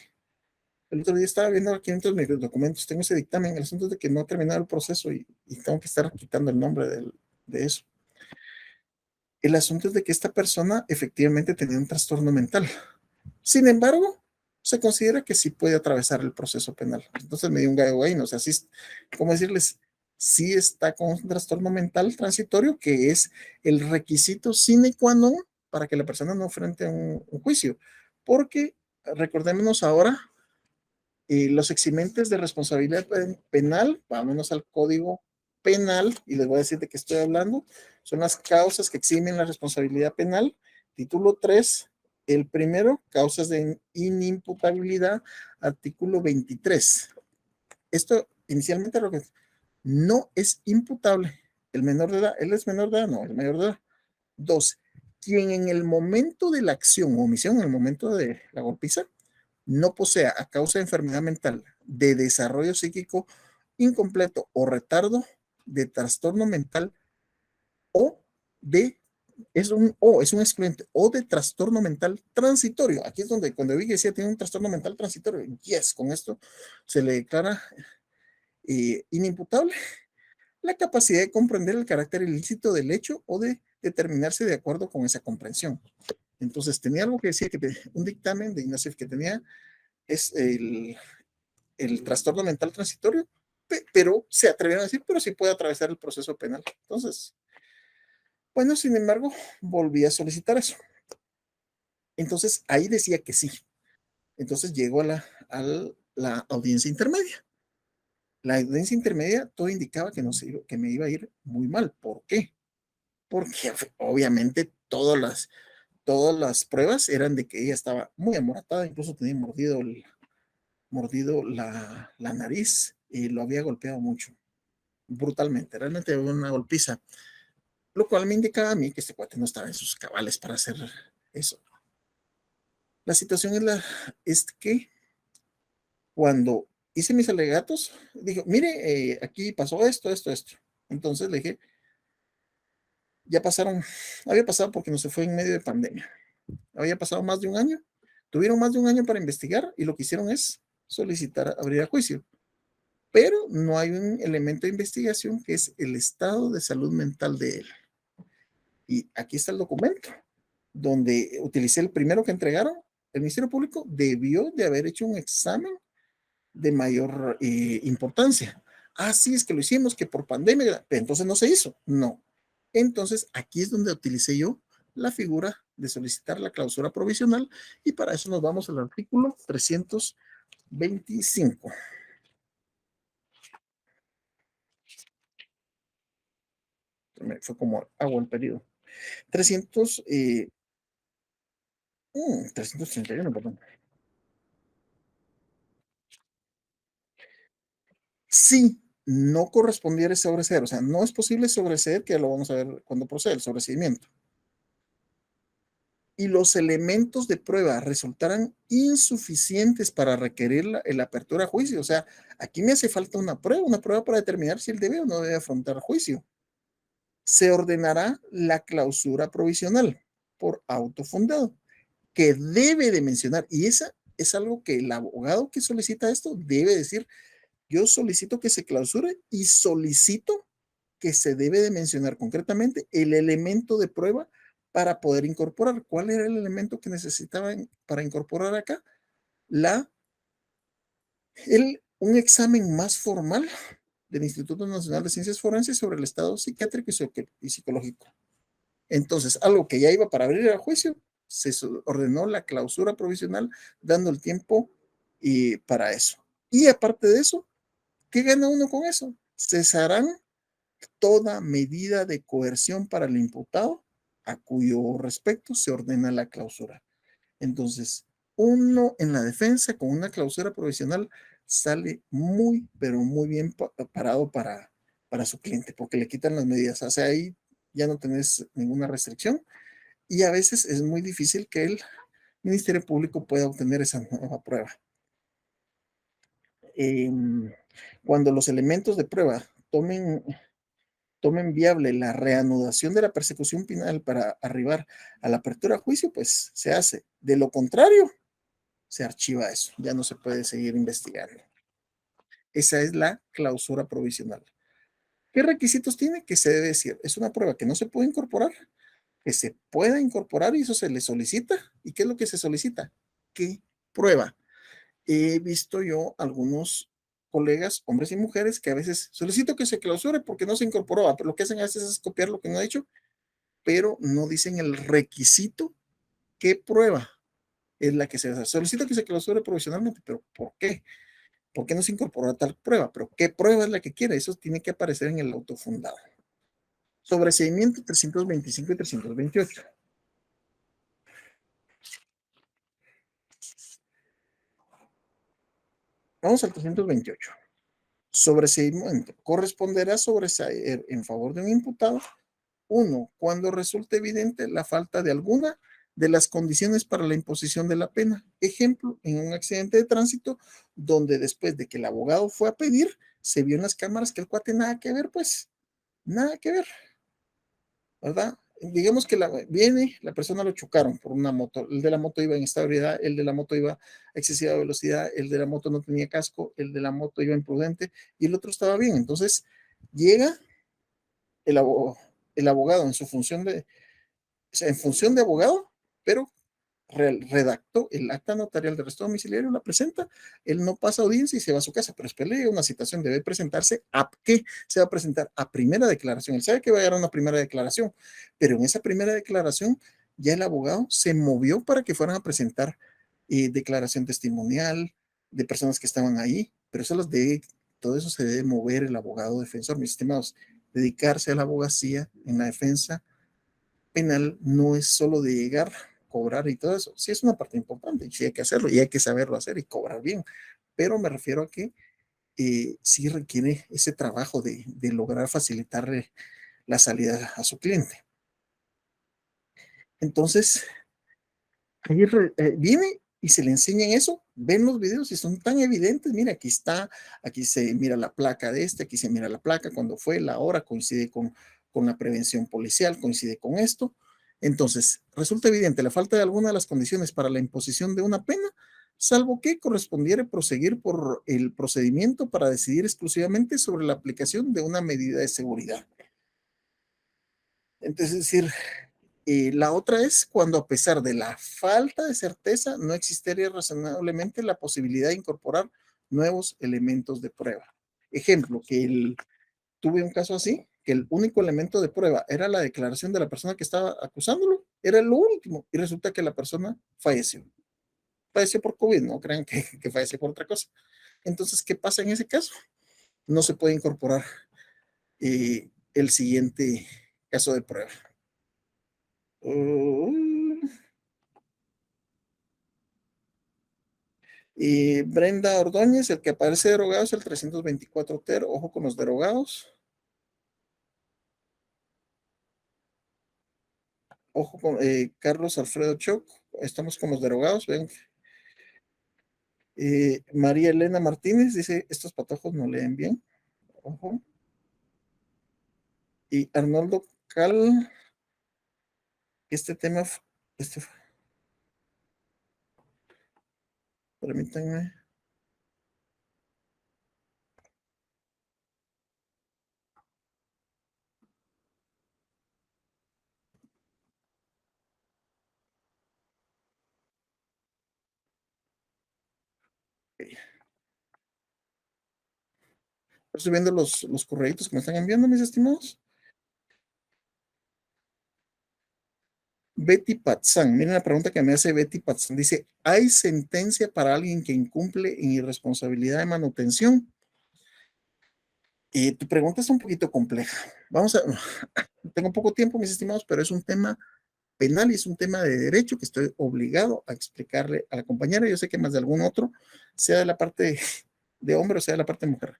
S1: el otro día estaba viendo aquí entre mis documentos, tengo ese dictamen, el asunto es de que no ha terminado el proceso y tengo que estar quitando el nombre de eso. El asunto es de que esta persona efectivamente tenía un trastorno mental. Sin embargo, se considera que sí puede atravesar el proceso penal. Entonces me dio un gallo ahí, ¿no? O sea, sí, ¿cómo decirles? Sí está con un trastorno mental transitorio, que es el requisito sine qua non para que la persona no frente a un juicio. Porque recordémonos ahora los eximentes de responsabilidad penal, vámonos al código penal, y les voy a decir de qué estoy hablando, son las causas que eximen la responsabilidad penal. Título 3, el primero, causas de inimputabilidad, artículo 23. Esto inicialmente lo que no es imputable el menor de edad, él es menor de edad, no, el mayor de edad. Dos, quien en el momento de la acción o omisión, en el momento de la golpiza, no posea a causa de enfermedad mental, de desarrollo psíquico incompleto o retardo, de trastorno mental o de es un excluyente o de trastorno mental transitorio. Aquí es donde cuando vi que decía tiene un trastorno mental transitorio, yes, con esto se le declara inimputable la capacidad de comprender el carácter ilícito del hecho o de determinarse de acuerdo con esa comprensión. Entonces tenía algo que decía que un dictamen de INASIF que tenía es el trastorno mental transitorio, pero se atrevieron a decir, pero sí puede atravesar el proceso penal. Entonces, bueno, sin embargo, volví a solicitar eso. Entonces, ahí decía que sí. Entonces, llegó a la audiencia intermedia. La audiencia intermedia, todo indicaba que, no se, que me iba a ir muy mal. ¿Por qué? Porque obviamente todas las pruebas eran de que ella estaba muy amoratada, incluso tenía mordido la nariz y lo había golpeado mucho, brutalmente, realmente una golpiza, lo cual me indicaba a mí que este cuate no estaba en sus cabales para hacer eso. La situación es que cuando hice mis alegatos, dijo, mire, aquí pasó esto, esto, esto. Entonces le dije, ya pasaron, había pasado porque no se fue en medio de pandemia, había pasado más de un año, tuvieron más de un año para investigar y lo que hicieron es solicitar abrir a juicio. Pero no hay un elemento de investigación que es el estado de salud mental de él. Y aquí está el documento, donde utilicé el primero que entregaron. El Ministerio Público debió de haber hecho un examen de mayor importancia. Ah, sí, es que lo hicimos, que por pandemia, pero entonces no se hizo. No. Entonces, aquí es donde utilicé yo la figura de solicitar la clausura provisional y para eso nos vamos al artículo 325. Fue como agua el periodo. 300, 331, perdón. Si no correspondiera sobreseer, o sea, no es posible sobreseer, que lo vamos a ver cuando procede el sobreseimiento, y los elementos de prueba resultaran insuficientes para requerir la apertura a juicio, o sea, aquí me hace falta una prueba para determinar si él debe o no debe afrontar juicio. Se ordenará la clausura provisional por autofundado, que debe de mencionar, y esa es algo que el abogado que solicita esto debe decir. Yo solicito que se clausure y solicito que se debe de mencionar concretamente el elemento de prueba para poder incorporar. ¿Cuál era el elemento que necesitaban para incorporar acá? Un examen más formal del Instituto Nacional de Ciencias Forenses sobre el estado psiquiátrico y psicológico. Entonces, algo que ya iba para abrir el juicio, se ordenó la clausura provisional, dando el tiempo para eso. Y aparte de eso, ¿qué gana uno con eso? Cesarán toda medida de coerción para el imputado a cuyo respecto se ordena la clausura. Entonces, uno en la defensa con una clausura provisional sale muy, pero muy bien parado para su cliente, porque le quitan las medidas. O sea, ahí ya no tenés ninguna restricción y a veces es muy difícil que el Ministerio Público pueda obtener esa nueva prueba. Eh, Cuando los elementos de prueba tomen tomen viable la reanudación de la persecución penal para arribar a la apertura a juicio, pues se hace. De lo contrario, se archiva eso, ya no se puede seguir investigando. Esa es la clausura provisional. ¿Qué requisitos tiene? Que se debe decir, es una prueba que no se puede incorporar, que se pueda incorporar y eso se le solicita. ¿Y qué es lo que se solicita? ¿Qué prueba? He visto yo algunos colegas, hombres y mujeres, que a veces solicito que se clausure porque no se incorporó, pero lo que hacen a veces es copiar lo que no ha dicho, pero no dicen el requisito, qué prueba es la que se hace. Solicito que se clausure provisionalmente, pero ¿por qué? ¿Por qué no se incorpora tal prueba? Pero ¿qué prueba es la que quiere? Eso tiene que aparecer en el auto fundado. Sobreseimiento 325 y 328. Vamos al 328. Sobreseimiento corresponderá sobreseer en favor de un imputado. Uno, cuando resulte evidente la falta de alguna de las condiciones para la imposición de la pena. Ejemplo, en un accidente de tránsito donde después de que el abogado fue a pedir, se vio en las cámaras que el cuate nada que ver, pues, nada que ver, ¿verdad? Digamos que viene, la persona lo chocaron por una moto, el de la moto iba en estabilidad, el de la moto iba a excesiva velocidad, el de la moto no tenía casco, el de la moto iba imprudente y el otro estaba bien. Entonces llega el, el abogado en su función de, o sea, en función de abogado, pero redactó el acta notarial de arresto domiciliario, la presenta, él no pasa audiencia y se va a su casa, pero después le llega una citación, debe presentarse a qué se va a presentar a primera declaración. Él sabe que va a llegar a una primera declaración, pero en esa primera declaración ya el abogado se movió para que fueran a presentar declaración testimonial de personas que estaban ahí, pero eso los debe, todo eso se debe mover el abogado defensor, mis estimados, dedicarse a la abogacía en la defensa penal no es solo de llegar, cobrar y todo eso. Sí es una parte importante y sí hay que hacerlo y hay que saberlo hacer y cobrar bien. Pero me refiero a que sí requiere ese trabajo de lograr facilitarle la salida a su cliente. Entonces, ahí viene y se le enseñan eso, ven los videos y son tan evidentes, mira, aquí está, aquí se mira la placa de este, aquí se mira la placa, cuando fue, la hora, coincide con la prevención policial, coincide con esto. Entonces, resulta evidente la falta de alguna de las condiciones para la imposición de una pena, salvo que correspondiera proseguir por el procedimiento para decidir exclusivamente sobre la aplicación de una medida de seguridad. Entonces, es decir, la otra es cuando a pesar de la falta de certeza no existiría razonablemente la posibilidad de incorporar nuevos elementos de prueba. Ejemplo, tuve un caso así, que el único elemento de prueba era la declaración de la persona que estaba acusándolo, era lo último, y resulta que la persona falleció. Falleció por COVID, no crean que falleció por otra cosa. Entonces, ¿qué pasa en ese caso? No se puede incorporar el siguiente caso de prueba. Y Brenda Ordóñez, el que aparece derogado es el 324 TER. Ojo con los derogados. Ojo con Carlos Alfredo Choc. Estamos con los derogados. Ven. María Elena Martínez dice: estos patojos no leen bien. Ojo. Y Arnoldo Cal. Este tema. Este, permítanme. Okay. Estoy viendo los correitos que me están enviando, mis estimados. Betty Patzán, miren la pregunta que me hace Betty Patzán. Dice: ¿hay sentencia para alguien que incumple en irresponsabilidad de manutención? Tu pregunta es un poquito compleja. Vamos a, tengo poco tiempo, mis estimados, pero es un tema penal y es un tema de derecho que estoy obligado a explicarle a la compañera. Yo sé que más de algún otro, sea de la parte de hombre o sea de la parte de mujer.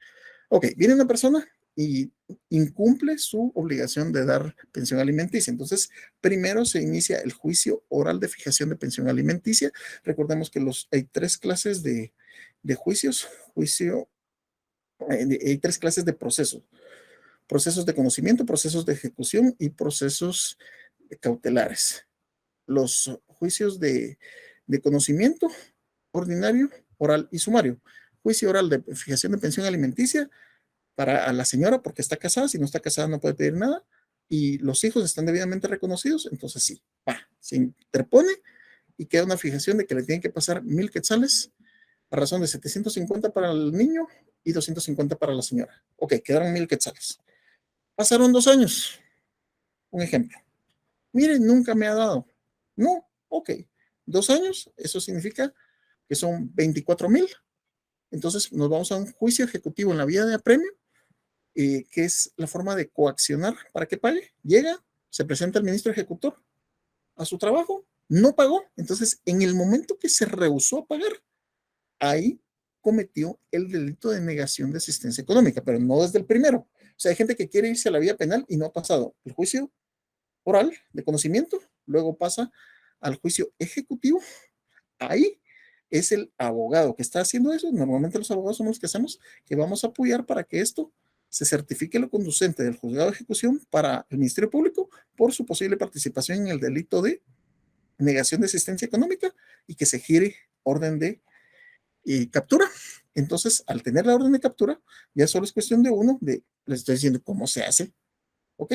S1: Ok, viene una persona y incumple su obligación de dar pensión alimenticia. Entonces, primero se inicia el juicio oral de fijación de pensión alimenticia. Recordemos que hay tres clases de juicios. Hay tres clases de procesos. procesos de conocimiento, procesos de ejecución y procesos cautelares. Los juicios de conocimiento ordinario, oral y sumario. Juicio oral de fijación de pensión alimenticia para a la señora porque está casada, si no está casada no puede pedir nada, y los hijos están debidamente reconocidos, entonces sí, se interpone y queda una fijación de que le tienen que pasar 1,000 quetzales a razón de 750 para el niño y 250 para la señora. Ok, quedaron 1,000 quetzales. Pasaron 2 años, un ejemplo. Mire, nunca me ha dado. No, ok. 2 años, eso significa que son 24,000. Entonces nos vamos a un juicio ejecutivo en la vía de apremio, que es la forma de coaccionar para que pague. Llega, se presenta el ministro ejecutor a su trabajo, no pagó. Entonces, en el momento que se rehusó a pagar, ahí cometió el delito de negación de asistencia económica, pero no desde el primero. O sea, hay gente que quiere irse a la vía penal y no ha pasado el juicio oral de conocimiento, luego pasa al juicio ejecutivo. Ahí es el abogado que está haciendo eso. Normalmente los abogados somos los que hacemos, que vamos a apoyar para que esto se certifique lo conducente del juzgado de ejecución para el Ministerio Público por su posible participación en el delito de negación de asistencia económica y que se gire orden de captura. Entonces, al tener la orden de captura, ya solo es cuestión de uno, les estoy diciendo cómo se hace, ¿ok?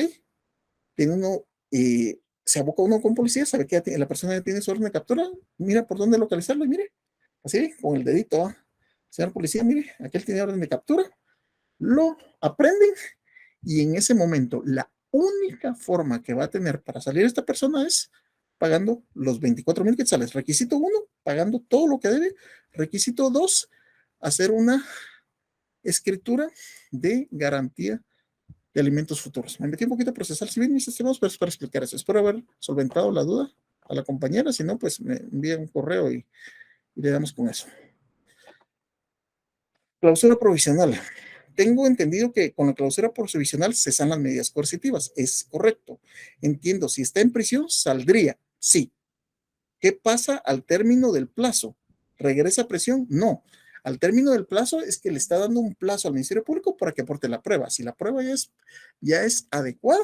S1: Tiene uno, se aboca uno con policía, sabe que la persona ya tiene su orden de captura, mira por dónde localizarlo y mire, así, con el dedito, señor policía, mire, aquí él tiene orden de captura, lo aprenden y en ese momento la única forma que va a tener para salir esta persona es pagando los 24,000 quetzales. Requisito 1, pagando todo lo que debe. Requisito 2, hacer una escritura de garantía de alimentos futuros. Me metí un poquito a procesal civil, mis estimados, pero es para explicar eso. Espero haber solventado la duda a la compañera. Si no, pues me envía un correo y le damos con eso. Clausura provisional. Tengo entendido que con la clausura provisional cesan las medidas coercitivas. Es correcto. Entiendo, si está en prisión, saldría. Sí. ¿Qué pasa al término del plazo? ¿Regresa a prisión? No. Al término del plazo es que le está dando un plazo al Ministerio Público para que aporte la prueba. Si la prueba ya es adecuada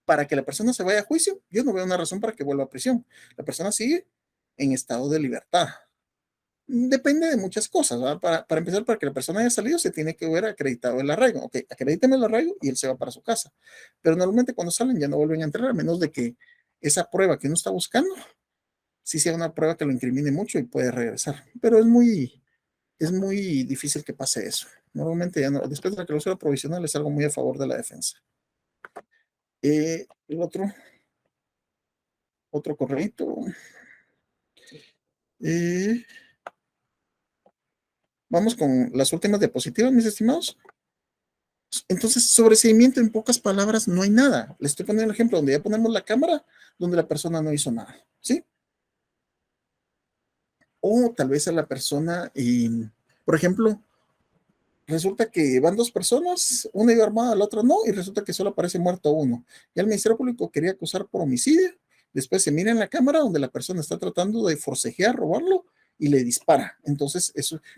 S1: para que la persona se vaya a juicio, yo no veo una razón para que vuelva a prisión. La persona sigue en estado de libertad. Depende de muchas cosas, ¿verdad? Para empezar, para que la persona haya salido, se tiene que ver acreditado el arraigo. Ok, acredítame el arraigo y él se va para su casa. Pero normalmente cuando salen ya no vuelven a entrar, a menos de que esa prueba que uno está buscando, sí sea una prueba que lo incrimine mucho y puede regresar. Pero es muy difícil que pase eso. Normalmente ya no, después de la clausura provisional es algo muy a favor de la defensa. El otro correíto. Vamos con las últimas diapositivas, mis estimados. Entonces, sobreseimiento en pocas palabras no hay nada. Les estoy poniendo el ejemplo donde ya ponemos la cámara, donde la persona no hizo nada, ¿sí? O tal vez a la persona, por ejemplo, resulta que van 2 personas, una iba armada, la otra no, y resulta que solo aparece muerto uno. Y el Ministerio Público quería acusar por homicidio, después se mira en la cámara donde la persona está tratando de forcejear, robarlo, y le dispara. Entonces,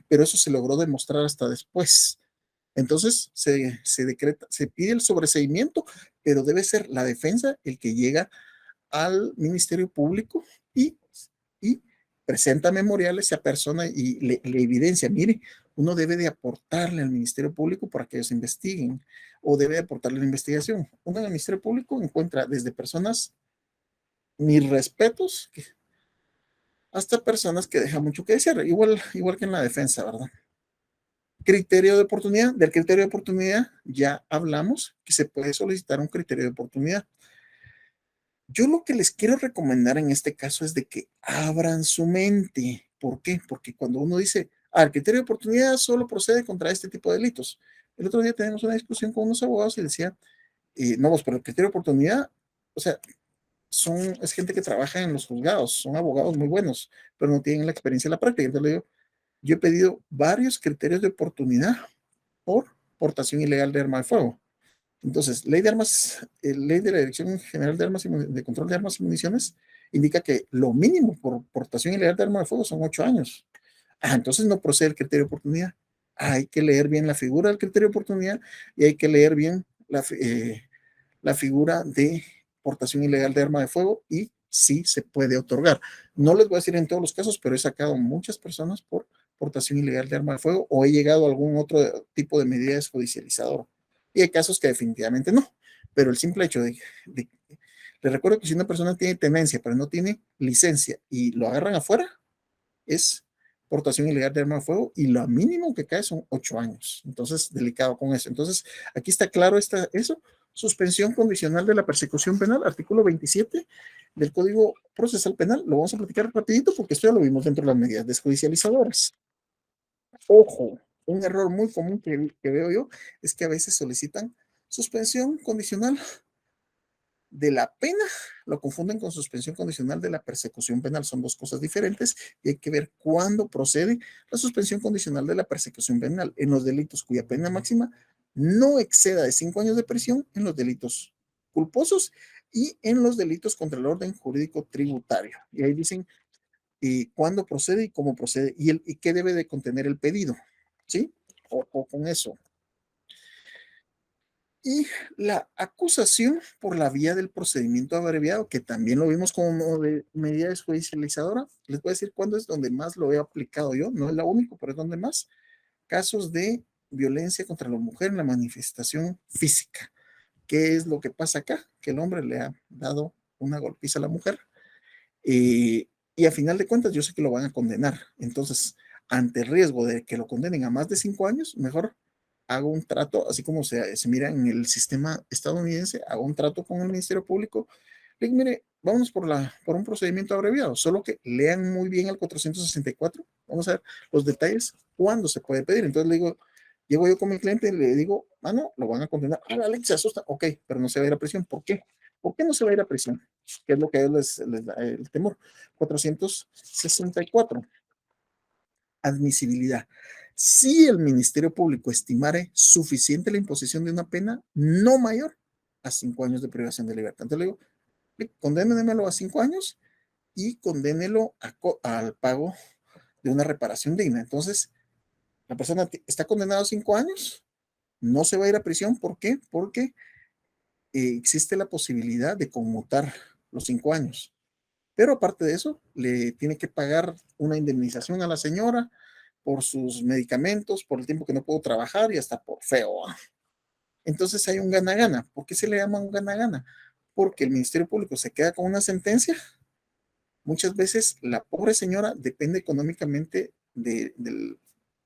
S1: pero eso se logró demostrar hasta después. Entonces se decreta, se pide el sobreseimiento, pero debe ser la defensa el que llega al Ministerio Público y presenta memoriales a persona y le evidencia, mire, uno debe de aportarle al Ministerio Público para que ellos investiguen o debe de aportarle la investigación. Uno en el Ministerio Público encuentra desde personas, mis respetos, hasta personas que dejan mucho que decir, igual que en la defensa, ¿verdad? Criterio de oportunidad. Del criterio de oportunidad ya hablamos que se puede solicitar un criterio de oportunidad. Yo lo que les quiero recomendar en este caso es de que abran su mente. ¿Por qué? Porque cuando uno dice, el criterio de oportunidad solo procede contra este tipo de delitos. El otro día tenemos una discusión con unos abogados y decía, no, pues, pero el criterio de oportunidad, o sea, es gente que trabaja en los juzgados, son abogados muy buenos, pero no tienen la experiencia en la práctica. Entonces le digo, yo he pedido varios criterios de oportunidad por portación ilegal de arma de fuego. Entonces, ley de armas, ley de la Dirección General de Armas y de Control de Armas y Municiones indica que lo mínimo por portación ilegal de arma de fuego son 8 años. Entonces no procede el criterio de oportunidad. hay que leer bien la figura del criterio de oportunidad y hay que leer bien la figura de portación ilegal de arma de fuego y sí se puede otorgar. No les voy a decir en todos los casos, pero he sacado muchas personas por portación ilegal de arma de fuego o he llegado a algún otro tipo de medida desjudicializadora. Y hay casos que definitivamente no, pero el simple hecho de les recuerdo que si una persona tiene tenencia pero no tiene licencia y lo agarran afuera, es portación ilegal de arma de fuego y lo mínimo que cae son 8 años. Entonces, delicado con eso. Entonces, aquí está claro eso. Suspensión condicional de la persecución penal, artículo 27 del Código Procesal Penal. Lo vamos a platicar rapidito porque esto ya lo vimos dentro de las medidas desjudicializadoras. Ojo, un error muy común que veo yo es que a veces solicitan suspensión condicional de la pena, lo confunden con suspensión condicional de la persecución penal. Son dos cosas diferentes y hay que ver cuándo procede la suspensión condicional de la persecución penal en los delitos cuya pena máxima no exceda de 5 años de prisión, en los delitos culposos y en los delitos contra el orden jurídico tributario. Y ahí dicen cuándo procede y cómo procede y qué debe de contener el pedido. ¿Sí? Ojo con eso. Y la acusación por la vía del procedimiento abreviado, que también lo vimos como de medida desjudicializadora. Les voy a decir cuándo es donde más lo he aplicado yo, no es la único, pero es donde más. Casos de violencia contra la mujer en la manifestación física. ¿Qué es lo que pasa acá? Que el hombre le ha dado una golpiza a la mujer y a final de cuentas yo sé que lo van a condenar. Entonces, ante el riesgo de que lo condenen a más de 5 años, mejor hago un trato, así como se mira en el sistema estadounidense, hago un trato con el Ministerio Público. Le digo, mire, vámonos por un procedimiento abreviado, solo que lean muy bien el 464. Vamos a ver los detalles, cuándo se puede pedir. Entonces le digo, llego yo con mi cliente y le digo, no, lo van a condenar. Alex se asusta, ok, pero no se va a ir a prisión. ¿Por qué? ¿Por qué no se va a ir a prisión? ¿Qué es lo que a ellos les da el temor? 464 admisibilidad. Si el Ministerio Público estimare suficiente la imposición de una pena no mayor a 5 años de privación de libertad. Entonces le digo, condénemelo a 5 años y condénelo al pago de una reparación digna. Entonces, la persona está condenada a 5 años, no se va a ir a prisión. ¿Por qué? Porque existe la posibilidad de conmutar los 5 años. Pero aparte de eso, le tiene que pagar una indemnización a la señora por sus medicamentos, por el tiempo que no puedo trabajar y hasta por feo. Entonces hay un gana-gana. ¿Por qué se le llama un gana-gana? Porque el Ministerio Público se queda con una sentencia. Muchas veces la pobre señora depende económicamente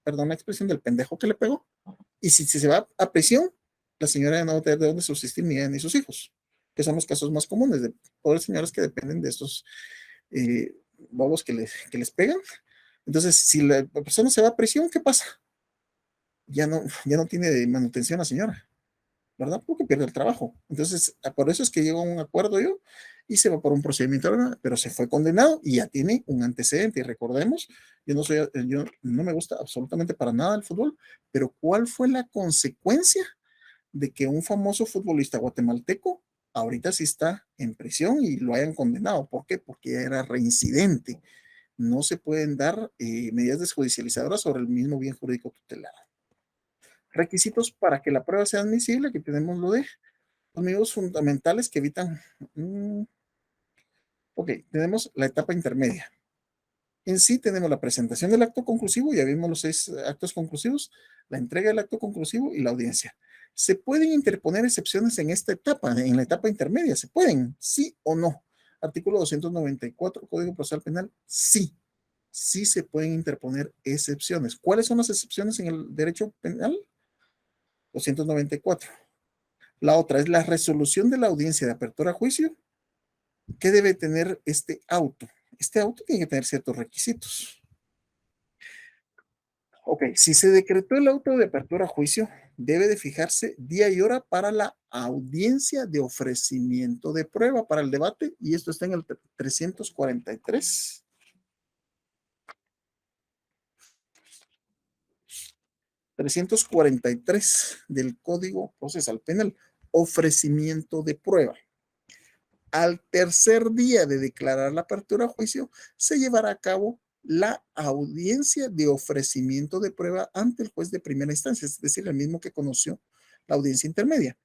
S1: perdón la expresión, del pendejo que le pegó. Y si se va a prisión, la señora no va a tener de dónde subsistir ni ella ni sus hijos, que son los casos más comunes de pobres señoras que dependen de estos bobos que les pegan. Entonces, si la persona se va a prisión, ¿qué pasa? Ya no tiene manutención la señora, ¿verdad? Porque pierde el trabajo. Entonces, por eso es que llegó a un acuerdo yo y se va por un procedimiento, pero se fue condenado y ya tiene un antecedente. Y recordemos, yo no me gusta absolutamente para nada el fútbol, pero ¿cuál fue la consecuencia de que un famoso futbolista guatemalteco ahorita sí está en prisión y lo hayan condenado? ¿Por qué? Porque era reincidente. No se pueden dar medidas desjudicializadoras sobre el mismo bien jurídico tutelado. Requisitos para que la prueba sea admisible, que tenemos lo de los medios fundamentales que evitan. Ok, tenemos la etapa intermedia. En sí tenemos la presentación del acto conclusivo, ya vimos los 6 actos conclusivos, la entrega del acto conclusivo y la audiencia. ¿Se pueden interponer excepciones en esta etapa, en la etapa intermedia? ¿Se pueden? ¿Sí o no? Artículo 294, Código Procesal Penal, sí. Sí se pueden interponer excepciones. ¿Cuáles son las excepciones en el derecho penal? 294. La otra es la resolución de la audiencia de apertura a juicio. ¿Qué debe tener este auto? Este auto tiene que tener ciertos requisitos. Ok, si se decretó el auto de apertura a juicio, debe de fijarse día y hora para la audiencia de ofrecimiento de prueba para el debate, y esto está en el 343. 343 del Código Procesal Penal, ofrecimiento de prueba. Al tercer día de declarar la apertura a juicio, se llevará a cabo la audiencia de ofrecimiento de prueba ante el juez de primera instancia, es decir, el mismo que conoció la audiencia intermedia,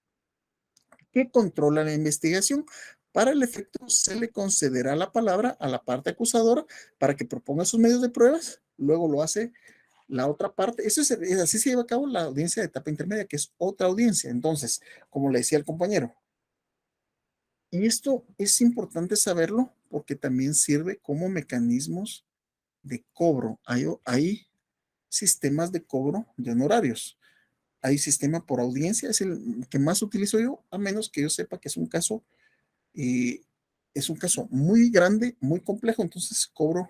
S1: que controla la investigación. Para el efecto, se le concederá la palabra a la parte acusadora para que proponga sus medios de pruebas, luego lo hace la otra parte. Eso es así se lleva a cabo la audiencia de etapa intermedia, que es otra audiencia. Entonces, como le decía el compañero, y esto es importante saberlo porque también sirve como mecanismos de cobro. Hay sistemas de cobro de honorarios. Hay sistema por audiencia, es el que más utilizo yo, a menos que yo sepa que eh, es un caso muy grande, muy complejo, entonces cobro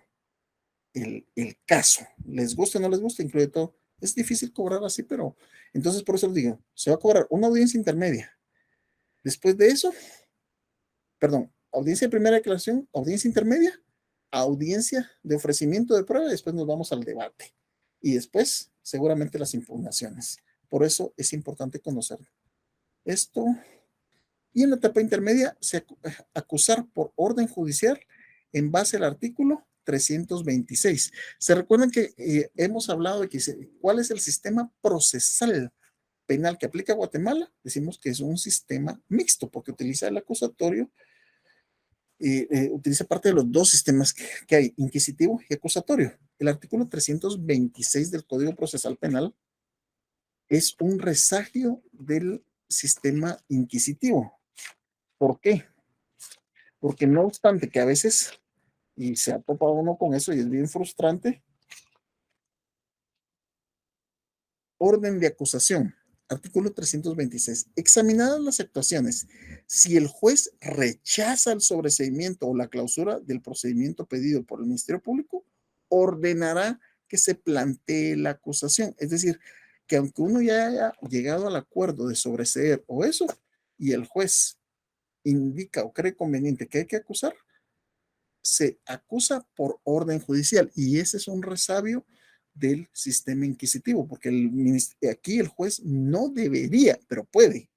S1: el caso. Les guste o no les guste, incluye todo. Es difícil cobrar así, pero entonces por eso les digo, se va a cobrar una audiencia intermedia. Después de eso, perdón, audiencia de primera declaración, audiencia intermedia, audiencia de ofrecimiento de prueba, y después nos vamos al debate. Y después, seguramente las impugnaciones. Por eso es importante conocer esto. Y en la etapa intermedia, acusar por orden judicial en base al artículo 326. Se recuerdan que hemos hablado de que cuál es el sistema procesal penal que aplica Guatemala. Decimos que es un sistema mixto porque utiliza el acusatorio, utiliza parte de los dos sistemas que hay, inquisitivo y acusatorio. El artículo 326 del Código Procesal Penal es un resagio del sistema inquisitivo. ¿Por qué? Porque no obstante que a veces, y se ha topado uno con eso y es bien frustrante, orden de acusación, artículo 326. Examinadas las actuaciones, si el juez rechaza el sobreseimiento o la clausura del procedimiento pedido por el Ministerio Público, ordenará que se plantee la acusación. Es decir, que aunque uno ya haya llegado al acuerdo de sobreseer o eso, y el juez indica o cree conveniente que hay que acusar, se acusa por orden judicial y ese es un resabio del sistema inquisitivo, porque aquí el juez no debería, pero puede,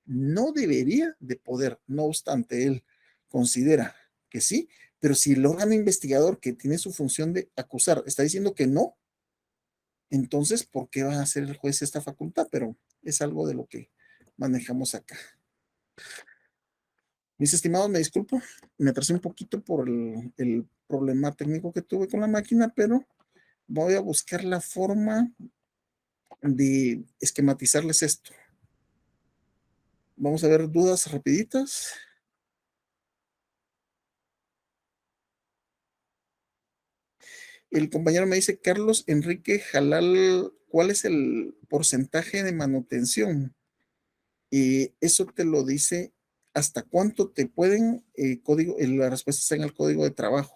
S1: no debería de poder, no obstante, él considera que sí, pero si el órgano investigador que tiene su función de acusar está diciendo que no, entonces, ¿por qué va a hacer el juez esta facultad? Pero es algo de lo que manejamos acá. Mis estimados, me disculpo, me atrasé un poquito por el problema técnico que tuve con la máquina, pero voy a buscar la forma de esquematizarles esto. Vamos a ver dudas rapiditas. El compañero me dice, Carlos Enrique Jalal, ¿cuál es el porcentaje de manutención? Eso te lo dice hasta cuánto te pueden, la respuesta está en el código de trabajo.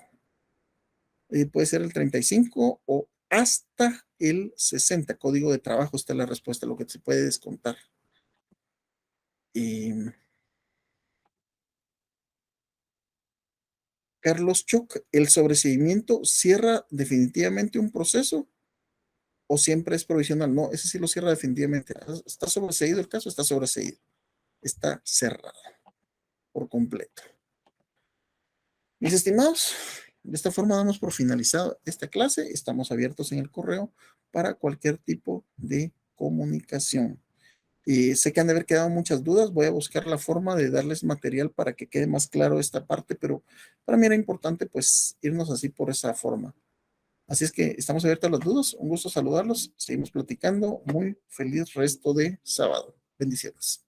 S1: Puede ser el 35 o hasta el 60. Código de trabajo está la respuesta, lo que se puede descontar. Carlos Choc, ¿el sobreseimiento cierra definitivamente un proceso o siempre es provisional? No, ese sí lo cierra definitivamente. ¿Está sobreseído el caso? Está sobreseído. Está cerrado por completo. Mis estimados, de esta forma damos por finalizado esta clase. Estamos abiertos en el correo para cualquier tipo de comunicación. Sé que han de haber quedado muchas dudas. Voy a buscar la forma de darles material para que quede más claro esta parte, pero para mí era importante pues irnos así por esa forma. Así es que estamos abiertos a las dudas. Un gusto saludarlos. Seguimos platicando. Muy feliz resto de sábado. Bendiciones.